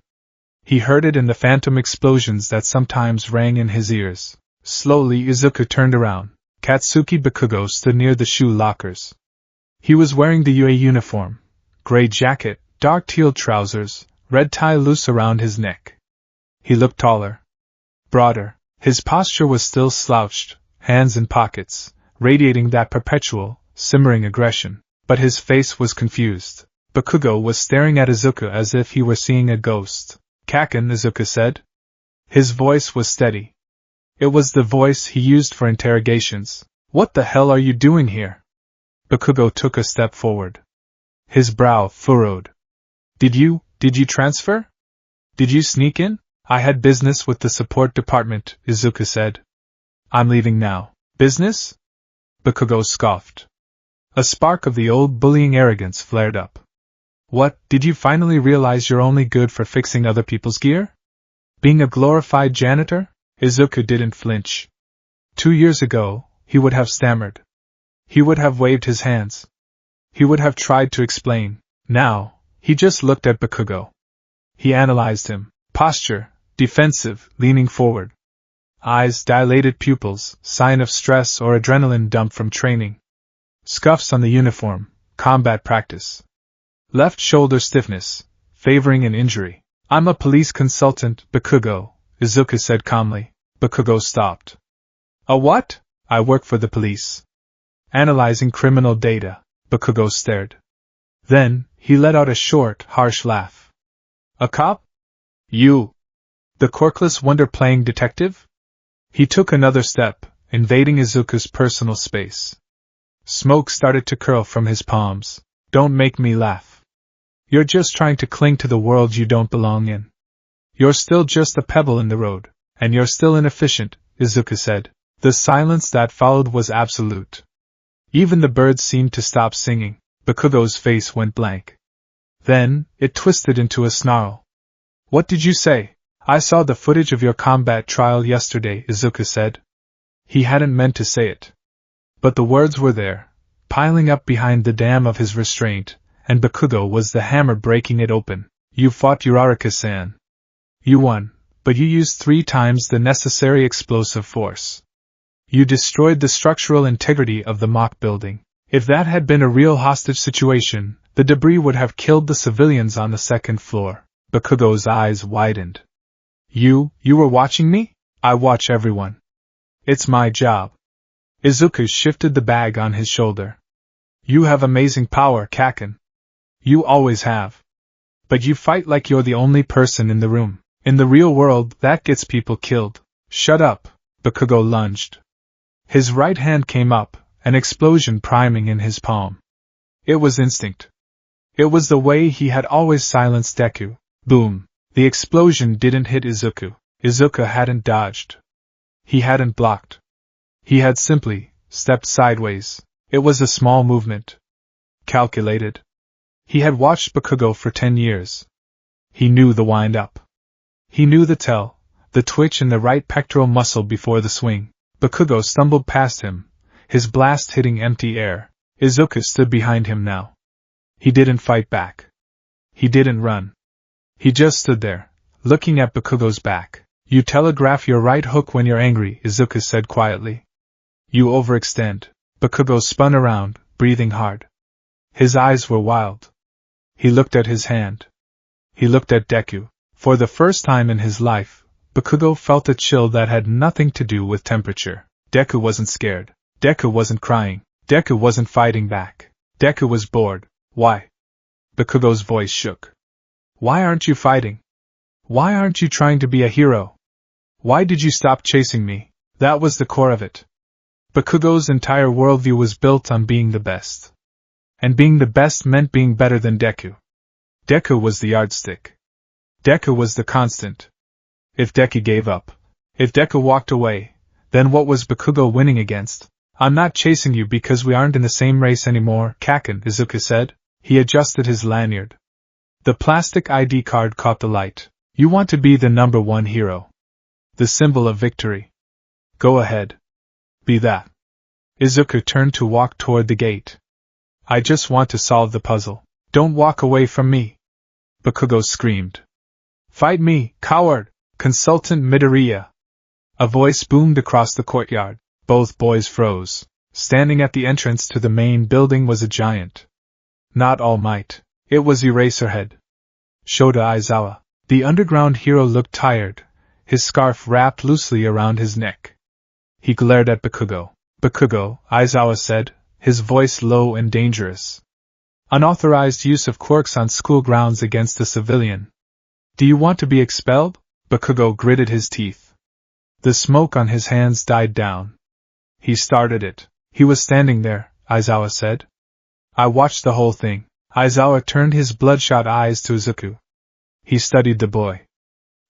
He heard it in the phantom explosions that sometimes rang in his ears. Slowly Izuku turned around. Katsuki Bakugo stood near the shoe lockers. He was wearing the UA uniform. Gray jacket, dark teal trousers, red tie loose around his neck. He looked taller. Broader. His posture was still slouched, hands in pockets, radiating that perpetual, simmering aggression. But his face was confused. Bakugo was staring at Izuku as if he were seeing a ghost. Kaken, Izuku said. His voice was steady. It was the voice he used for interrogations. What the hell are you doing here? Bakugo took a step forward. His brow furrowed. Did you transfer? Did you sneak in? I had business with the support department, Izuku said. I'm leaving now. Business? Bakugo scoffed. A spark of the old bullying arrogance flared up. What, did you finally realize you're only good for fixing other people's gear? Being a glorified janitor? Izuku didn't flinch. 2 years ago, he would have stammered. He would have waved his hands. He would have tried to explain. Now, he just looked at Bakugo. He analyzed him. Posture, defensive, leaning forward. Eyes, dilated pupils, sign of stress or adrenaline dump from training. Scuffs on the uniform, combat practice. Left shoulder stiffness, favoring an injury. I'm a police consultant, Bakugo, Izuku said calmly. Bakugo stopped. A what? I work for the police. Analyzing criminal data, Bakugo stared. Then, he let out a short, harsh laugh. A cop? You? The quirkless wonder-playing detective? He took another step, invading Izuku's personal space. Smoke started to curl from his palms. Don't make me laugh. You're just trying to cling to the world you don't belong in. You're still just a pebble in the road, and you're still inefficient, Izuku said. The silence that followed was absolute. Even the birds seemed to stop singing. Bakugo's face went blank. Then, it twisted into a snarl. What did you say? I saw the footage of your combat trial yesterday, Izuku said. He hadn't meant to say it. But the words were there, piling up behind the dam of his restraint, and Bakugo was the hammer breaking it open. You fought Uraraka-san. You won, but you used 3 times the necessary explosive force. You destroyed the structural integrity of the mock building. If that had been a real hostage situation, the debris would have killed the civilians on the 2nd floor. Bakugo's eyes widened. You were watching me? I watch everyone. It's my job. Izuku shifted the bag on his shoulder. You have amazing power, Kaken. You always have. But you fight like you're the only person in the room. In the real world, that gets people killed. Shut up, Bakugo lunged. His right hand came up, an explosion priming in his palm. It was instinct. It was the way he had always silenced Deku. Boom. The explosion didn't hit Izuku. Izuku hadn't dodged. He hadn't blocked. He had simply stepped sideways. It was a small movement. Calculated. He had watched Bakugo for 10 years. He knew the wind-up. He knew the tell, the twitch in the right pectoral muscle before the swing. Bakugo stumbled past him, his blast hitting empty air. Izuku stood behind him now. He didn't fight back. He didn't run. He just stood there, looking at Bakugo's back. You telegraph your right hook when you're angry, Izuku said quietly. You overextend. Bakugo spun around, breathing hard. His eyes were wild. He looked at his hand. He looked at Deku. For the first time in his life, Bakugo felt a chill that had nothing to do with temperature. Deku wasn't scared. Deku wasn't crying. Deku wasn't fighting back. Deku was bored. Why? Bakugo's voice shook. Why aren't you fighting? Why aren't you trying to be a hero? Why did you stop chasing me? That was the core of it. Bakugo's entire worldview was built on being the best. And being the best meant being better than Deku. Deku was the yardstick. Deku was the constant. If Deku gave up, if Deku walked away, then what was Bakugo winning against? I'm not chasing you because we aren't in the same race anymore, Kaken, Izuku said. He adjusted his lanyard. The plastic ID card caught the light. You want to be the number 1 hero. The symbol of victory. Go ahead. Be that. Izuku turned to walk toward the gate. I just want to solve the puzzle. Don't walk away from me. Bakugo screamed. Fight me, coward! Consultant Midoriya. A voice boomed across the courtyard. Both boys froze. Standing at the entrance to the main building was a giant. Not All Might. It was Eraserhead. Shota Aizawa. The underground hero looked tired, his scarf wrapped loosely around his neck. He glared at Bakugo. Bakugo, Aizawa said, his voice low and dangerous. Unauthorized use of quirks on school grounds against a civilian. Do you want to be expelled? Bakugo gritted his teeth. The smoke on his hands died down. He started it. He was standing there, Aizawa said. I watched the whole thing. Aizawa turned his bloodshot eyes to Izuku. He studied the boy.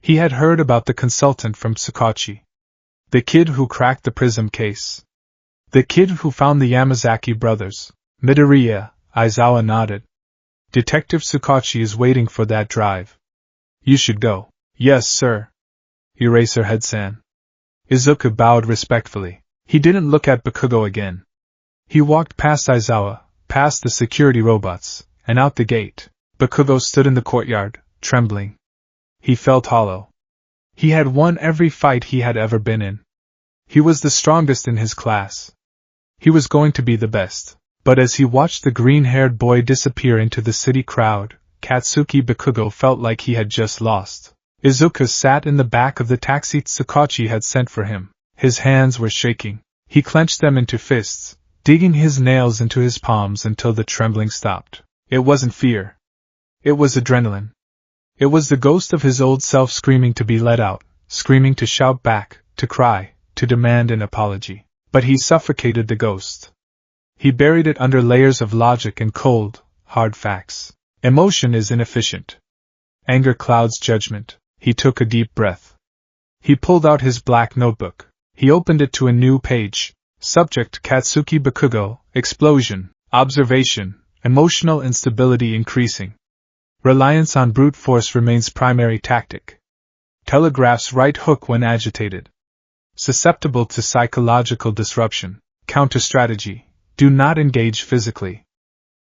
He had heard about the consultant from Tsukachi. The kid who cracked the prism case. The kid who found the Yamazaki brothers. Midoriya, Aizawa nodded. Detective Tsukachi is waiting for that drive. You should go. Yes, sir. Eraserhead-san. Izuku bowed respectfully. He didn't look at Bakugo again. He walked past Aizawa, past the security robots, and out the gate. Bakugo stood in the courtyard, trembling. He felt hollow. He had won every fight he had ever been in. He was the strongest in his class. He was going to be the best. But as he watched the green-haired boy disappear into the city crowd, Katsuki Bakugo felt like he had just lost. Izuku sat in the back of the taxi Tsukachi had sent for him. His hands were shaking. He clenched them into fists, digging his nails into his palms until the trembling stopped. It wasn't fear. It was adrenaline. It was the ghost of his old self screaming to be let out, screaming to shout back, to cry, to demand an apology. But he suffocated the ghost. He buried it under layers of logic and cold, hard facts. Emotion is inefficient. Anger clouds judgment. He took a deep breath. He pulled out his black notebook. He opened it to a new page. Subject Katsuki Bakugo, explosion, observation, emotional instability increasing. Reliance on brute force remains primary tactic. Telegraphs right hook when agitated. Susceptible to psychological disruption. Counter-strategy. Do not engage physically.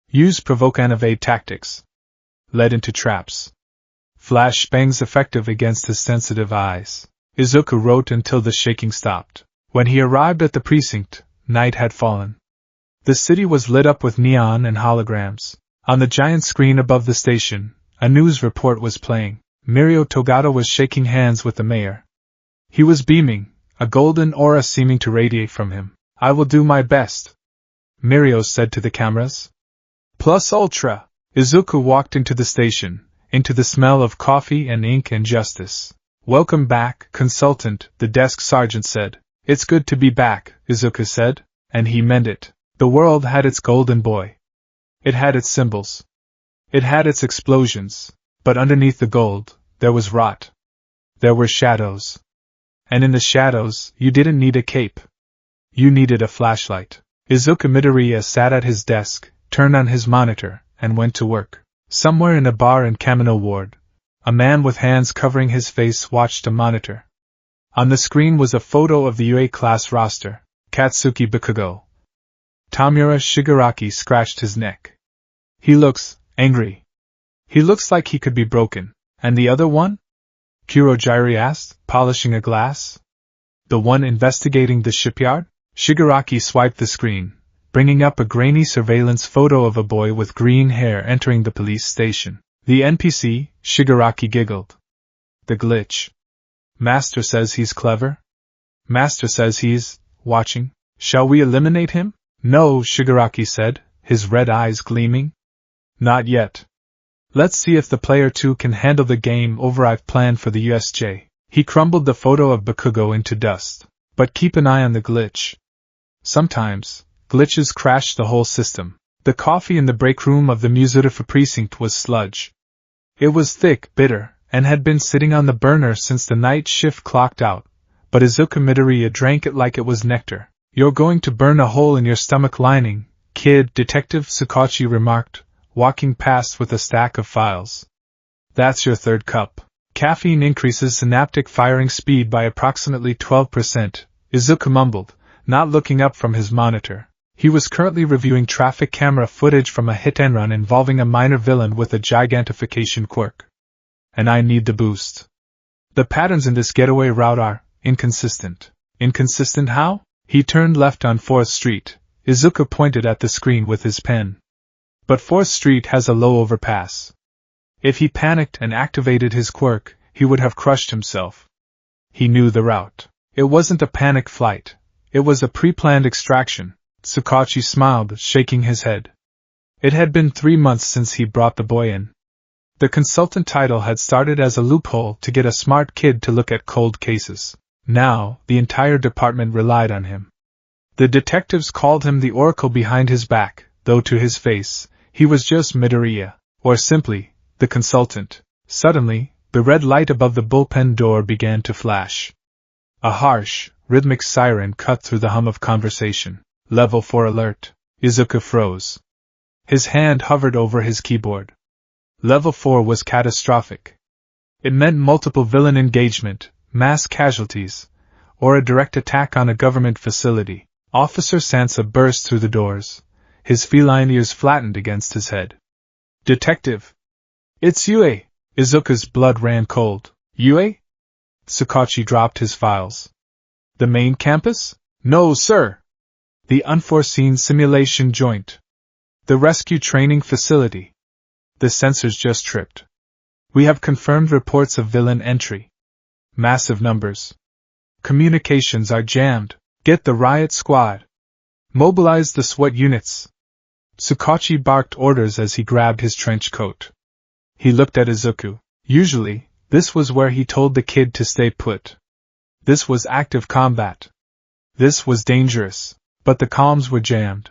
Use provoke and evade tactics. Led into traps. Flash bangs effective against his sensitive eyes. Izuku wrote until the shaking stopped. When he arrived at the precinct, night had fallen. The city was lit up with neon and holograms. On the giant screen above the station, a news report was playing. Mirio Togato was shaking hands with the mayor. He was beaming, a golden aura seeming to radiate from him. I will do my best, Mirio said to the cameras. Plus ultra. Izuku walked into the station, into the smell of coffee and ink and justice. Welcome back, consultant, the desk sergeant said. It's good to be back, Izuku said, and he meant it. The world had its golden boy. It had its symbols. It had its explosions, but underneath the gold, there was rot. There were shadows. And in the shadows, you didn't need a cape. You needed a flashlight. Izuku Midoriya sat at his desk, turned on his monitor, and went to work. Somewhere in a bar in Kamino Ward, a man with hands covering his face watched a monitor. On the screen was a photo of the UA class roster. Katsuki Bakugo. Tamura Shigaraki scratched his neck. He looks angry. He looks like he could be broken. And the other one? Kurojiri asked, polishing a glass. The one investigating the shipyard? Shigaraki swiped the screen, bringing up a grainy surveillance photo of a boy with green hair entering the police station. The NPC, Shigaraki giggled. The glitch. Master says he's clever? Master says he's watching. Shall we eliminate him? No, Shigaraki said, his red eyes gleaming. Not yet. Let's see if the player 2 can handle the game over I've planned for the USJ. He crumbled the photo of Bakugo into dust. But keep an eye on the glitch. Sometimes, glitches crash the whole system. The coffee in the break room of the Musurifa precinct was sludge. It was thick, bitter, and had been sitting on the burner since the night shift clocked out, but Izuku Midoriya drank it like it was nectar. You're going to burn a hole in your stomach lining, kid, Detective Tsukachi remarked, walking past with a stack of files. That's your third cup. Caffeine increases synaptic firing speed by approximately 12%, Izuku mumbled, not looking up from his monitor. He was currently reviewing traffic camera footage from a hit-and-run involving a minor villain with a gigantification quirk. And I need the boost. The patterns in this getaway route are inconsistent. Inconsistent how? He turned left on 4th Street. Izuku pointed at the screen with his pen. But 4th Street has a low overpass. If he panicked and activated his quirk, he would have crushed himself. He knew the route. It wasn't a panic flight. It was a pre-planned extraction. Tsukachi smiled, shaking his head. It had been 3 months since he brought the boy in. The consultant title had started as a loophole to get a smart kid to look at cold cases. Now, the entire department relied on him. The detectives called him the oracle behind his back, though to his face, he was just Midoriya, or simply, the consultant. Suddenly, the red light above the bullpen door began to flash. A harsh, rhythmic siren cut through the hum of conversation. Level 4 alert. Izuku froze. His hand hovered over his keyboard. Level 4 was catastrophic. It meant multiple villain engagement, mass casualties, or a direct attack on a government facility. Officer Sansa burst through the doors, his feline ears flattened against his head. Detective! It's Yue! Izuku's blood ran cold. Yue? Tsukachi dropped his files. The main campus? No, sir! The unforeseen simulation joint. The rescue training facility. The sensors just tripped. We have confirmed reports of villain entry. Massive numbers. Communications are jammed. Get the riot squad. Mobilize the SWAT units. Tsukachi barked orders as he grabbed his trench coat. He looked at Izuku. Usually, this was where he told the kid to stay put. This was active combat. This was dangerous, but the comms were jammed.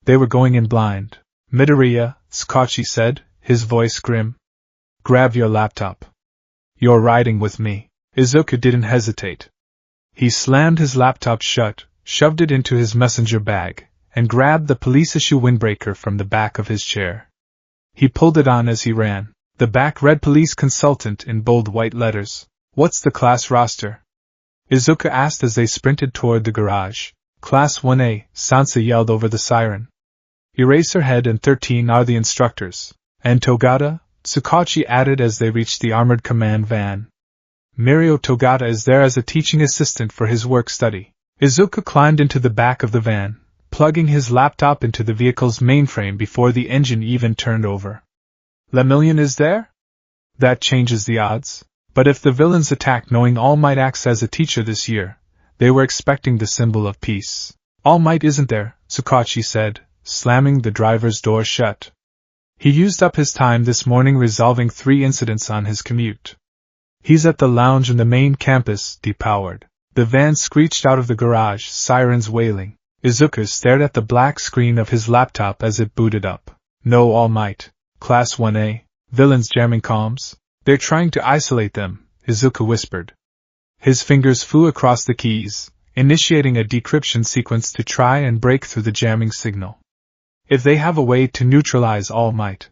They were going in blind. Midoriya, Tsukachi said, his voice grim. Grab your laptop. You're riding with me. Izuku didn't hesitate. He slammed his laptop shut, shoved it into his messenger bag, and grabbed the police issue windbreaker from the back of his chair. He pulled it on as he ran. The back read police consultant in bold white letters. What's the class roster? Izuku asked as they sprinted toward the garage. Class 1A, Sansa yelled over the siren. Eraserhead and 13 are the instructors. And Togata? Tsukachi added as they reached the armored command van. Mirio Togata is there as a teaching assistant for his work-study. Izuku climbed into the back of the van, plugging his laptop into the vehicle's mainframe before the engine even turned over. Lemillion is there? That changes the odds. But if the villains attack knowing All Might acts as a teacher this year, they were expecting the symbol of peace. All Might isn't there, Tsukachi said, slamming the driver's door shut. He used up his time this morning resolving 3 incidents on his commute. He's at the lounge in the main campus, depowered. The van screeched out of the garage, sirens wailing. Izuku stared at the black screen of his laptop as it booted up. No All Might. Class 1A. Villains jamming comms. They're trying to isolate them, Izuku whispered. His fingers flew across the keys, initiating a decryption sequence to try and break through the jamming signal. If they have a way to neutralize All Might,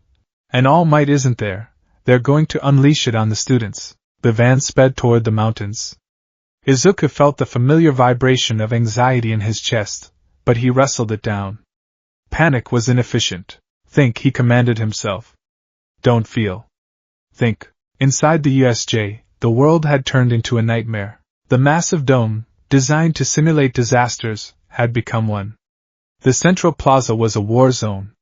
and All Might isn't there, they're going to unleash it on the students. The van sped toward the mountains. Izuku felt the familiar vibration of anxiety in his chest, but he wrestled it down. Panic was inefficient. Think, he commanded himself. Don't feel. Think. Inside the USJ, the world had turned into a nightmare. The massive dome, designed to simulate disasters, had become one. The central plaza was a war zone.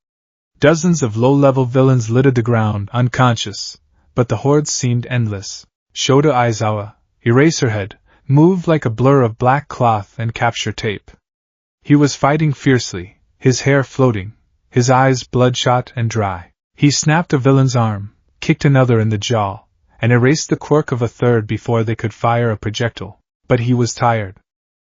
Dozens of low-level villains littered the ground, unconscious, but the hordes seemed endless. Shota Aizawa, Eraserhead, moved like a blur of black cloth and capture tape. He was fighting fiercely, his hair floating, his eyes bloodshot and dry. He snapped a villain's arm, kicked another in the jaw, and erased the quirk of a third before they could fire a projectile. But he was tired.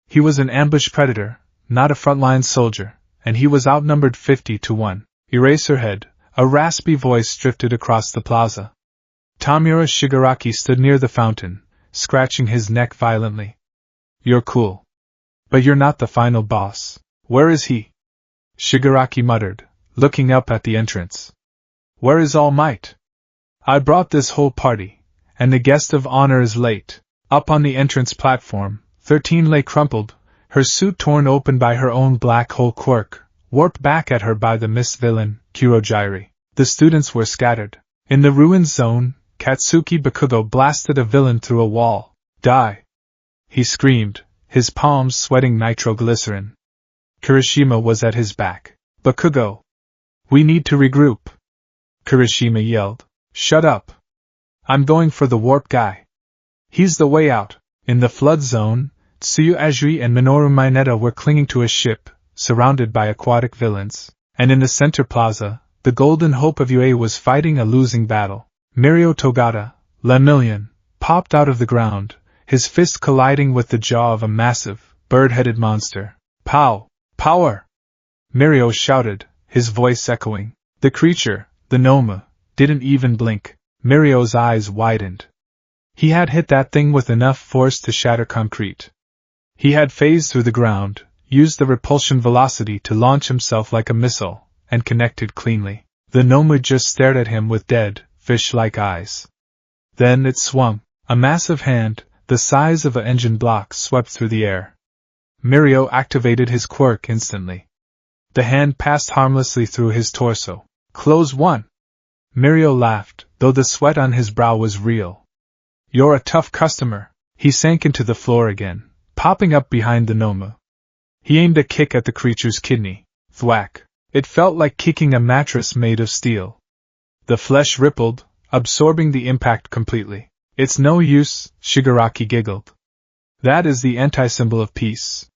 He was an ambush predator, not a frontline soldier, and he was outnumbered 50-1. Eraserhead, a raspy voice drifted across the plaza. Tamura Shigaraki stood near the fountain, scratching his neck violently. You're cool. But you're not the final boss. Where is he? Shigaraki muttered, looking up at the entrance. Where is All Might? I brought this whole party, and the guest of honor is late. Up on the entrance platform, 13 lay crumpled, her suit torn open by her own black hole quirk, warped back at her by the Miss Villain, Kurogyri. The students were scattered. In the ruined zone, Katsuki Bakugo blasted a villain through a wall. Die! He screamed, his palms sweating nitroglycerin. Kirishima was at his back. Bakugo! We need to regroup! Kirishima yelled. Shut up! I'm going for the warp guy. He's the way out. In the flood zone, Tsuyu Azui and Minoru Mineta were clinging to a ship, surrounded by aquatic villains. And in the center plaza, the Golden Hope of UA was fighting a losing battle. Mirio Togata, Lemillion, popped out of the ground, his fist colliding with the jaw of a massive, bird-headed monster. Pow! Power! Mirio shouted, his voice echoing. The creature, the Noma, didn't even blink. Mirio's eyes widened. He had hit that thing with enough force to shatter concrete. He had phased through the ground, used the repulsion velocity to launch himself like a missile, and connected cleanly. The Noma just stared at him with dead, fish-like eyes. Then it swung. A massive hand, the size of an engine block, swept through the air. Mirio activated his quirk instantly. The hand passed harmlessly through his torso. Close one! Mirio laughed, though the sweat on his brow was real. You're a tough customer. He sank into the floor again, popping up behind the Noma. He aimed a kick at the creature's kidney. Thwack! It felt like kicking a mattress made of steel. The flesh rippled, absorbing the impact completely. It's no use, Shigaraki giggled. That is the anti-symbol of peace.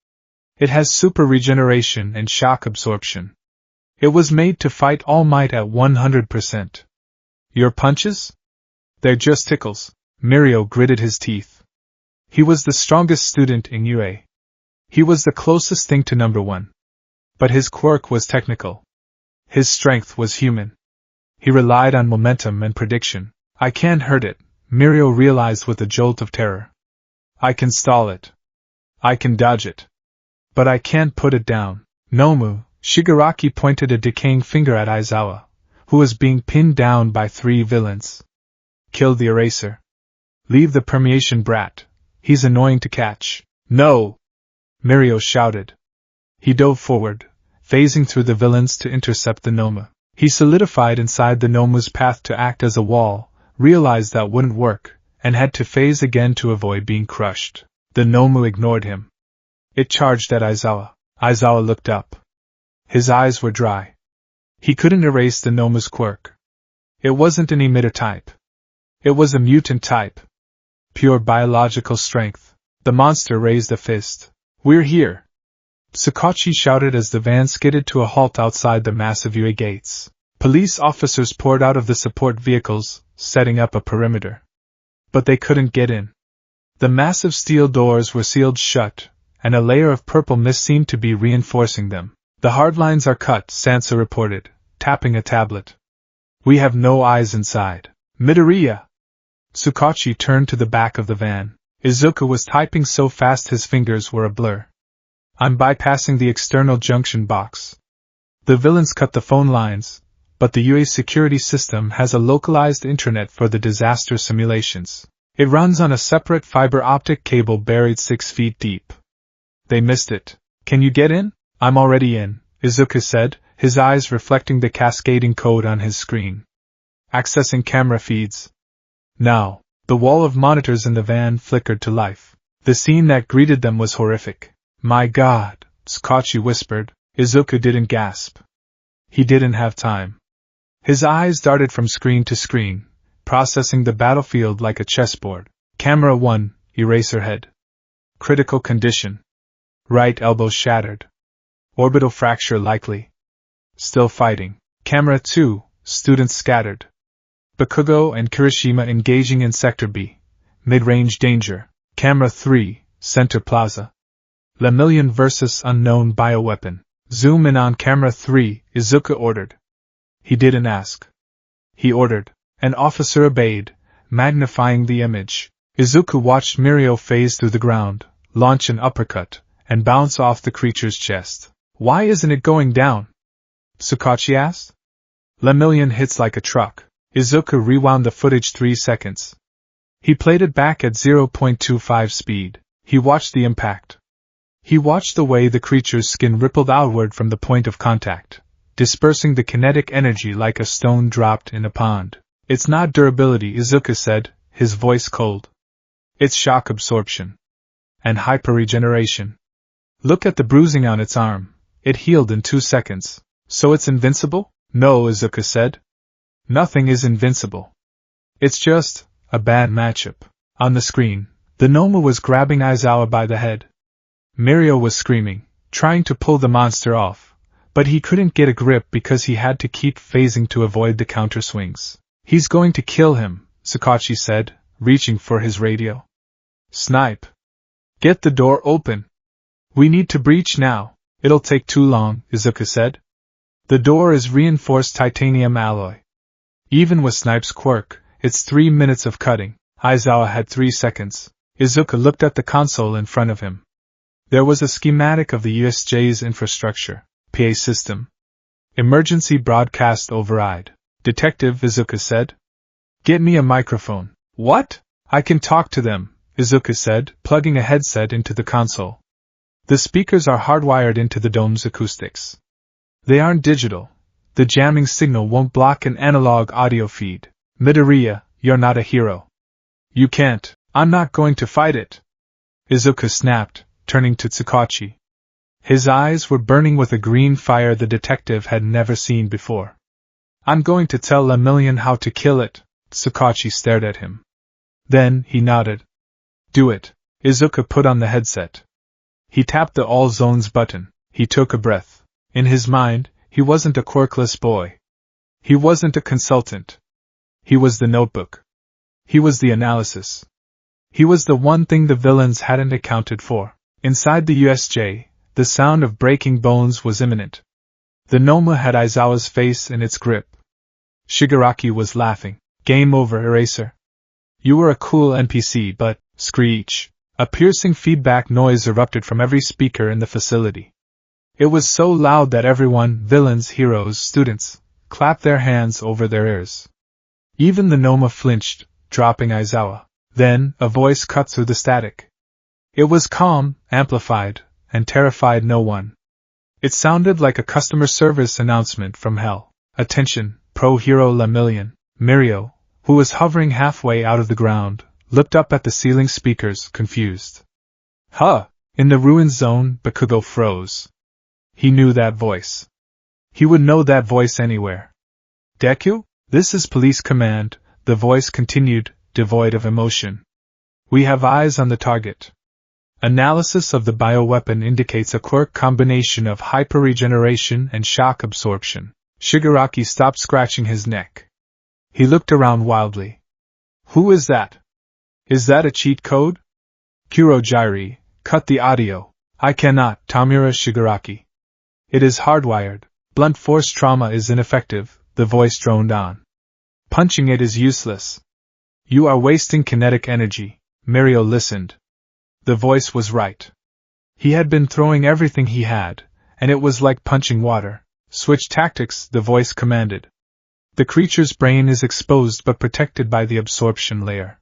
It has super regeneration and shock absorption. It was made to fight All Might at 100%. Your punches? They're just tickles. Mirio gritted his teeth. He was the strongest student in UA. He was the closest thing to number one. But his quirk was technical. His strength was human. He relied on momentum and prediction. I can't hurt it, Mirio realized with a jolt of terror. I can stall it. I can dodge it. But I can't put it down. Nomu, Shigaraki pointed a decaying finger at Aizawa, who was being pinned down by 3 villains. Kill the eraser. Leave the permeation brat. He's annoying to catch. No! Mirio shouted. He dove forward, phasing through the villains to intercept the Nomu. He solidified inside the Nomu's path to act as a wall, realized that wouldn't work, and had to phase again to avoid being crushed. The Nomu ignored him. It charged at Aizawa. Aizawa looked up. His eyes were dry. He couldn't erase the Nomu's quirk. It wasn't an emitter type. It was a mutant type. Pure biological strength. The monster raised a fist. We're here! Sakachi shouted as the van skidded to a halt outside the massive UA gates. Police officers poured out of the support vehicles, setting up a perimeter. But they couldn't get in. The massive steel doors were sealed shut, and a layer of purple mist seemed to be reinforcing them. The hard lines are cut, Sansa reported, tapping a tablet. We have no eyes inside. Midoriya! Sakachi turned to the back of the van. Izuku was typing so fast his fingers were a blur. I'm bypassing the external junction box. The villains cut the phone lines, but the UA security system has a localized intranet for the disaster simulations. It runs on a separate fiber optic cable buried 6 feet deep. They missed it. Can you get in? I'm already in, Izuku said, his eyes reflecting the cascading code on his screen. Accessing camera feeds. Now, the wall of monitors in the van flickered to life. The scene that greeted them was horrific. My God, Sakachi whispered. Izuku didn't gasp. He didn't have time. His eyes darted from screen to screen, processing the battlefield like a chessboard. Camera 1, eraser head. Critical condition. Right elbow shattered. Orbital fracture likely. Still fighting. Camera 2, students scattered. Bakugo and Kirishima engaging in Sector B. Mid-range danger. Camera 3, Center Plaza. Lemillion versus unknown bioweapon. Zoom in on Camera 3, Izuku ordered. He didn't ask. He ordered. An officer obeyed, magnifying the image. Izuku watched Mirio phase through the ground, launch an uppercut, and bounce off the creature's chest. Why isn't it going down? Sakachi asked. Lemillion hits like a truck. Izuku rewound the footage 3 seconds. He played it back at 0.25 speed. He watched the impact. He watched the way the creature's skin rippled outward from the point of contact, dispersing the kinetic energy like a stone dropped in a pond. It's not durability, Izuku said, his voice cold. It's shock absorption. And hyperregeneration. Look at the bruising on its arm. It healed in 2 seconds. So it's invincible? No, Izuku said. Nothing is invincible. It's just a bad matchup. On the screen, the Nomu was grabbing Aizawa by the head. Mirio was screaming, trying to pull the monster off, but he couldn't get a grip because he had to keep phasing to avoid the counter swings. He's going to kill him, Sakachi said, reaching for his radio. Snipe. Get the door open. We need to breach now. It'll take too long, Izuku said. The door is reinforced titanium alloy. Even with Snipe's quirk, it's 3 minutes of cutting. Aizawa had 3 seconds. Izuku looked at the console in front of him. There was a schematic of the USJ's infrastructure, PA system. Emergency broadcast override. Detective, Izuku said. Get me a microphone. What? I can talk to them, Izuku said, plugging a headset into the console. The speakers are hardwired into the dome's acoustics. They aren't digital. The jamming signal won't block an analog audio feed. Midoriya, you're not a hero. You can't. I'm not going to fight it. Izuku snapped, turning to Sakachi. His eyes were burning with a green fire the detective had never seen before. I'm going to tell Lemillion how to kill it, Sakachi stared at him. Then, he nodded. Do it. Izuka put on the headset. He tapped the All Zones button. He took a breath. In his mind, he wasn't a quirkless boy. He wasn't a consultant. He was the notebook. He was the analysis. He was the one thing the villains hadn't accounted for. Inside the USJ, the sound of breaking bones was imminent. The Noma had Aizawa's face in its grip. Shigaraki was laughing. Game over, Eraser. You were a cool NPC, but, screech. A piercing feedback noise erupted from every speaker in the facility. It was so loud that everyone, villains, heroes, students, clapped their hands over their ears. Even the Noma flinched, dropping Aizawa. Then, a voice cut through the static. It was calm, amplified, and terrified no one. It sounded like a customer service announcement from hell. Attention, Pro Hero Lemillion. Mirio, who was hovering halfway out of the ground, looked up at the ceiling speakers, confused. Huh! In the ruined zone, Bakugo froze. He knew that voice. He would know that voice anywhere. Deku? This is Police Command, the voice continued, devoid of emotion. We have eyes on the target. Analysis of the bioweapon indicates a quirk combination of hyperregeneration and shock absorption. Shigaraki stopped scratching his neck. He looked around wildly. Who is that? Is that a cheat code? Kurogyri, cut the audio. I cannot, Tamura Shigaraki. It is hardwired. Blunt force trauma is ineffective, the voice droned on. Punching it is useless. You are wasting kinetic energy. Mirio listened. The voice was right. He had been throwing everything he had, and it was like punching water. Switch tactics, the voice commanded. The creature's brain is exposed but protected by the absorption layer.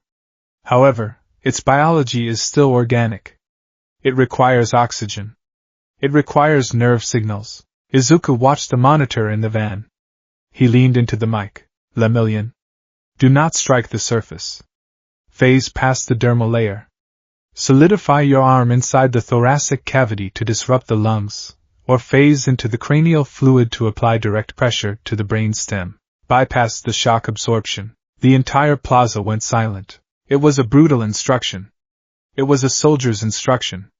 However, its biology is still organic. It requires oxygen. It requires nerve signals. Izuku watched the monitor in the van. He leaned into the mic. Lemillion. Do not strike the surface. Phase past the dermal layer. Solidify your arm inside the thoracic cavity to disrupt the lungs, or phase into the cranial fluid to apply direct pressure to the brain stem. Bypass the shock absorption. The entire plaza went silent. It was a brutal instruction. It was a soldier's instruction.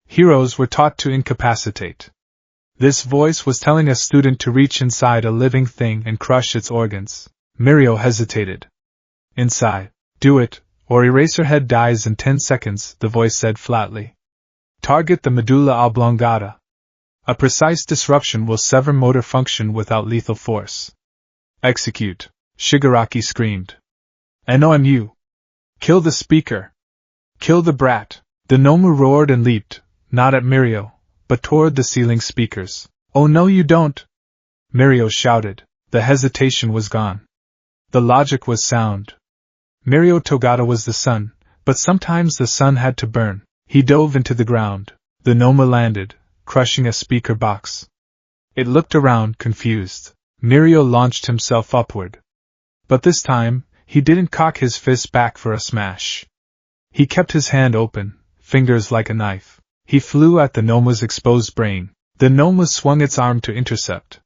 Heroes were taught to incapacitate. This voice was telling a student to reach inside a living thing and crush its organs. Mirio hesitated. Inside. Do it, or Eraserhead dies in 10 seconds, the voice said flatly. Target the medulla oblongata. A precise disruption will sever motor function without lethal force. Execute, Shigaraki screamed. NOMU. Kill the speaker. Kill the brat. The Nomu roared and leaped, not at Mirio, but toward the ceiling speakers. Oh no you don't! Mirio shouted. The hesitation was gone. The logic was sound. Mirio Togata was the sun, but sometimes the sun had to burn. He dove into the ground. The Noma landed, crushing a speaker box. It looked around, confused. Mirio launched himself upward. But this time, he didn't cock his fist back for a smash. He kept his hand open, fingers like a knife. He flew at the Noma's exposed brain. The Noma swung its arm to intercept.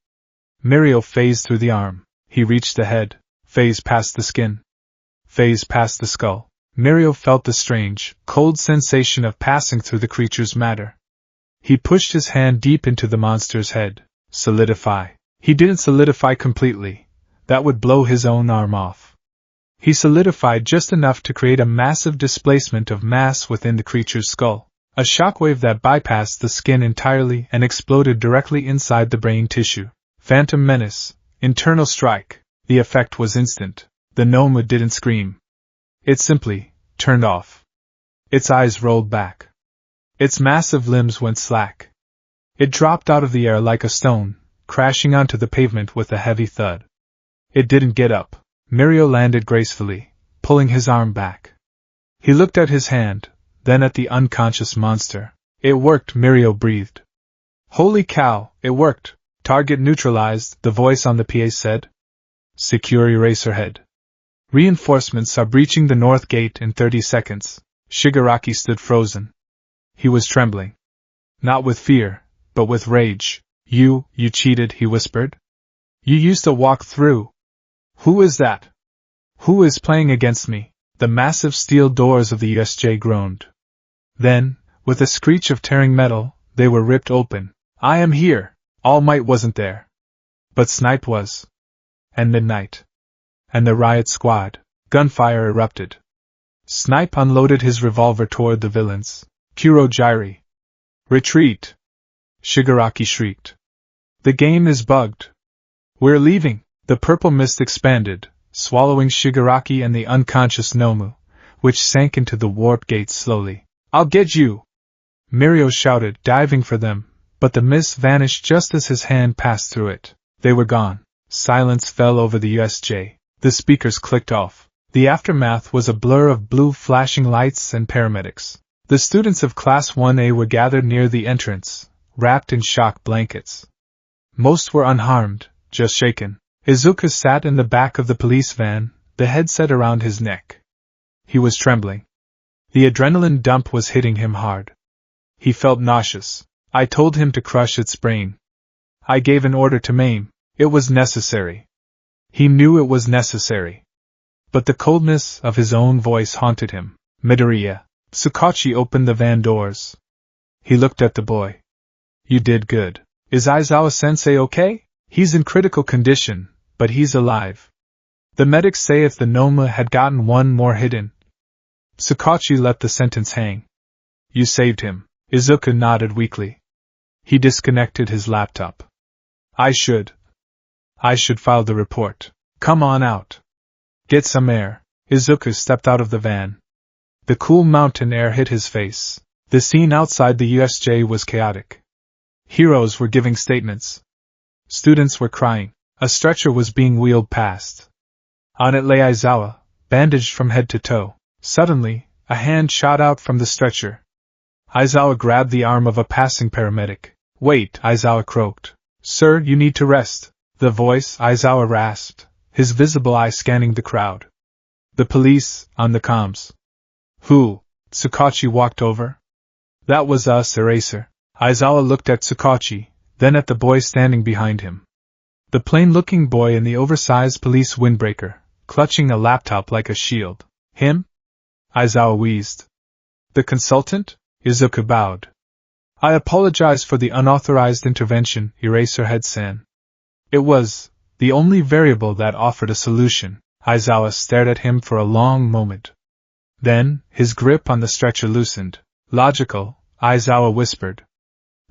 Mirio phased through the arm. He reached the head, phased past the skin, phased past the skull. Mirio felt the strange, cold sensation of passing through the creature's matter. He pushed his hand deep into the monster's head. Solidify. He didn't solidify completely. That would blow his own arm off. He solidified just enough to create a massive displacement of mass within the creature's skull. A shockwave that bypassed the skin entirely and exploded directly inside the brain tissue. Phantom menace. Internal strike. The effect was instant. The Noma didn't scream. It simply turned off. Its eyes rolled back. Its massive limbs went slack. It dropped out of the air like a stone, crashing onto the pavement with a heavy thud. It didn't get up. Mirio landed gracefully, pulling his arm back. He looked at his hand, then at the unconscious monster. It worked, Mirio breathed. Holy cow, it worked. Target neutralized, the voice on the PA said. Secure Eraserhead. Reinforcements are breaching the north gate in 30 seconds. Shigaraki stood frozen. He was trembling. Not with fear, but with rage. You cheated, he whispered. You used to walk through. Who is that? Who is playing against me? The massive steel doors of the USJ groaned. Then, with a screech of tearing metal, they were ripped open. I am here! All Might wasn't there. But Snipe was. And Midnight. And the riot squad. Gunfire erupted. Snipe unloaded his revolver toward the villains. Kurojiri. Retreat! Shigaraki shrieked. The game is bugged. We're leaving! The purple mist expanded, swallowing Shigaraki and the unconscious Nomu, which sank into the warp gate slowly. I'll get you! Mirio shouted, diving for them, but the mist vanished just as his hand passed through it. They were gone. Silence fell over the USJ. The speakers clicked off. The aftermath was a blur of blue flashing lights and paramedics. The students of Class 1A were gathered near the entrance, wrapped in shock blankets. Most were unharmed, just shaken. Izuku sat in the back of the police van, the headset around his neck. He was trembling. The adrenaline dump was hitting him hard. He felt nauseous. I told him to crush its brain. I gave an order to maim. It was necessary. He knew it was necessary. But the coldness of his own voice haunted him. Midoriya. Tsukachi opened the van doors. He looked at the boy. You did good. Is Aizawa-sensei okay? He's in critical condition, but he's alive. The medics say if the Noma had gotten one more hit in. Tsukachi let the sentence hang. You saved him. Izuku nodded weakly. He disconnected his laptop. I should file the report. Come on out. Get some air. Izuku stepped out of the van. The cool mountain air hit his face. The scene outside the USJ was chaotic. Heroes were giving statements. Students were crying. A stretcher was being wheeled past. On it lay Aizawa, bandaged from head to toe. Suddenly, a hand shot out from the stretcher. Aizawa grabbed the arm of a passing paramedic. Wait, Aizawa croaked. Sir, you need to rest. The voice, Aizawa rasped, his visible eye scanning the crowd. The police, on the comms. Who? Tsukachi walked over. That was us, Eraser. Aizawa looked at Tsukachi, then at the boy standing behind him. The plain-looking boy in the oversized police windbreaker, clutching a laptop like a shield. Him? Aizawa wheezed. The consultant? Izuku bowed. I apologize for the unauthorized intervention, Eraserhead-san. It was the only variable that offered a solution. Aizawa stared at him for a long moment. Then, his grip on the stretcher loosened. Logical, Aizawa whispered.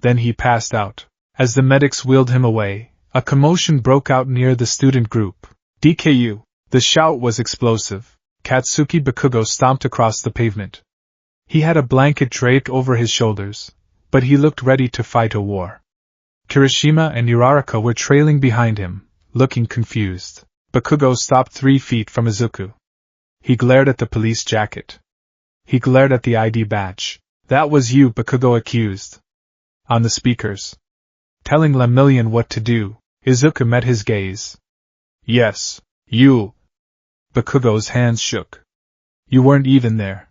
Then he passed out. As the medics wheeled him away, a commotion broke out near the student group. DKU! The shout was explosive. Katsuki Bakugo stomped across the pavement. He had a blanket draped over his shoulders, but he looked ready to fight a war. Kirishima and Uraraka were trailing behind him, looking confused. Bakugo stopped 3 feet from Izuku. He glared at the police jacket. He glared at the ID badge. That was you, Bakugo accused. On the speakers. Telling Lemillion what to do, Izuku met his gaze. Yes, you. Bakugo's hands shook. You weren't even there.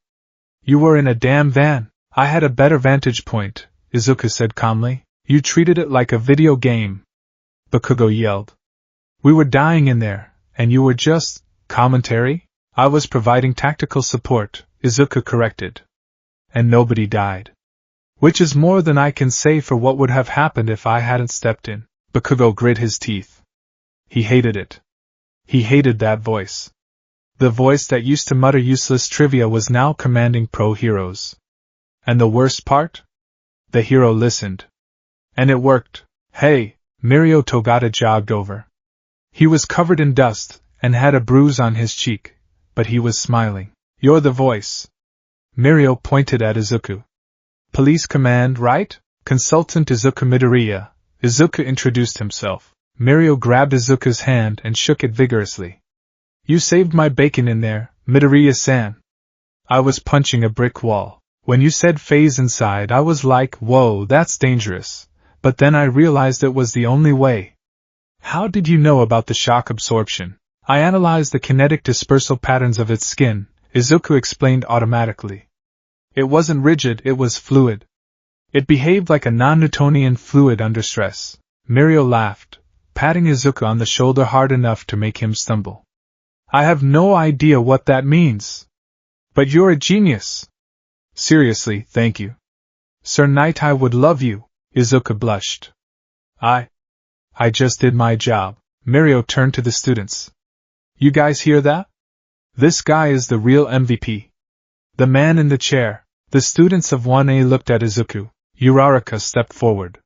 You were in a damn van. I had a better vantage point, Izuku said calmly. You treated it like a video game. Bakugo yelled. We were dying in there, and you were just commentary? I was providing tactical support, Izuku corrected. And nobody died. Which is more than I can say for what would have happened if I hadn't stepped in. Bakugo grit his teeth. He hated it. He hated that voice. The voice that used to mutter useless trivia was now commanding pro-heroes. And the worst part? The hero listened. And it worked. Hey, Mirio Togata jogged over. He was covered in dust, and had a bruise on his cheek, but he was smiling. You're the voice. Mirio pointed at Izuku. Police command, right? Consultant Izuku Midoriya. Izuku introduced himself. Mirio grabbed Izuku's hand and shook it vigorously. You saved my bacon in there, Midoriya-san. I was punching a brick wall. When you said phase inside, I was like, whoa, that's dangerous. But then I realized it was the only way. How did you know about the shock absorption? I analyzed the kinetic dispersal patterns of its skin, Izuku explained automatically. It wasn't rigid, it was fluid. It behaved like a non-Newtonian fluid under stress. Mirio laughed, patting Izuku on the shoulder hard enough to make him stumble. I have no idea what that means. But you're a genius. Seriously, thank you. Sir Knight, I would love you. Izuku blushed. I just did my job. Mirio turned to the students. You guys hear that? This guy is the real MVP. The man in the chair. The students of 1A looked at Izuku. Uraraka stepped forward.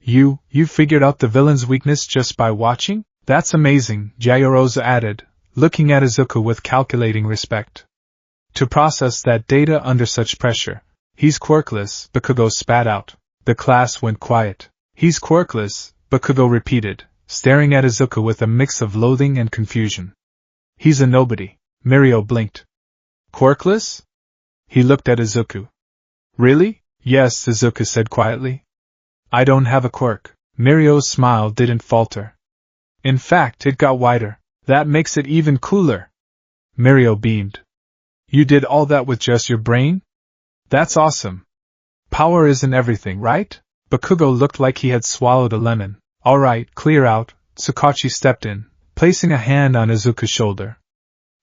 You figured out the villain's weakness just by watching? That's amazing, Yaoyorozu added, looking at Izuku with calculating respect. To process that data under such pressure. He's quirkless, Bakugo spat out. The class went quiet. He's quirkless, Bakugo repeated, staring at Izuku with a mix of loathing and confusion. He's a nobody. Mirio blinked. Quirkless? He looked at Izuku. Really? Yes, Izuku said quietly. I don't have a quirk. Mirio's smile didn't falter. In fact, it got wider. That makes it even cooler. Mirio beamed. You did all that with just your brain? That's awesome. Power isn't everything, right? Bakugo looked like he had swallowed a lemon. All right, clear out. Tsukachi stepped in, placing a hand on Izuku's shoulder.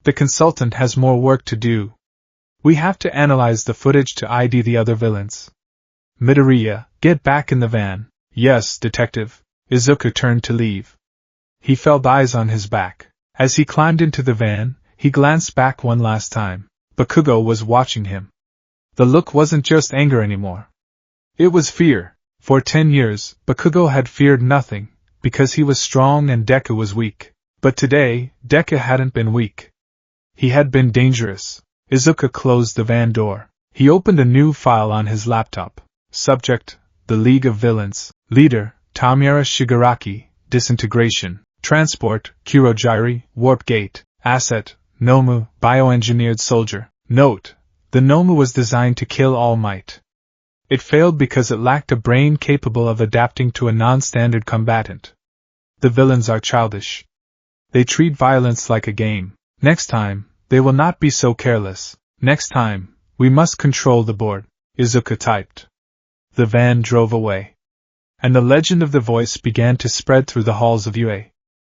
The consultant has more work to do. We have to analyze the footage to ID the other villains. Midoriya, get back in the van. Yes, detective. Izuku turned to leave. He felt eyes on his back. As he climbed into the van, he glanced back one last time. Bakugo was watching him. The look wasn't just anger anymore. It was fear. For 10 years, Bakugo had feared nothing, because he was strong and Deku was weak. But today, Deku hadn't been weak. He had been dangerous. Izuku closed the van door. He opened a new file on his laptop. Subject, The League of Villains. Leader, Tamura Shigaraki. Disintegration. Transport, Kurogiri, Warp Gate. Asset, Nomu, bioengineered soldier. Note, the Nomu was designed to kill All Might. It failed because it lacked a brain capable of adapting to a non-standard combatant. The villains are childish. They treat violence like a game. Next time, they will not be so careless. Next time, we must control the board, Izuku typed. The van drove away. And the legend of the voice began to spread through the halls of UA.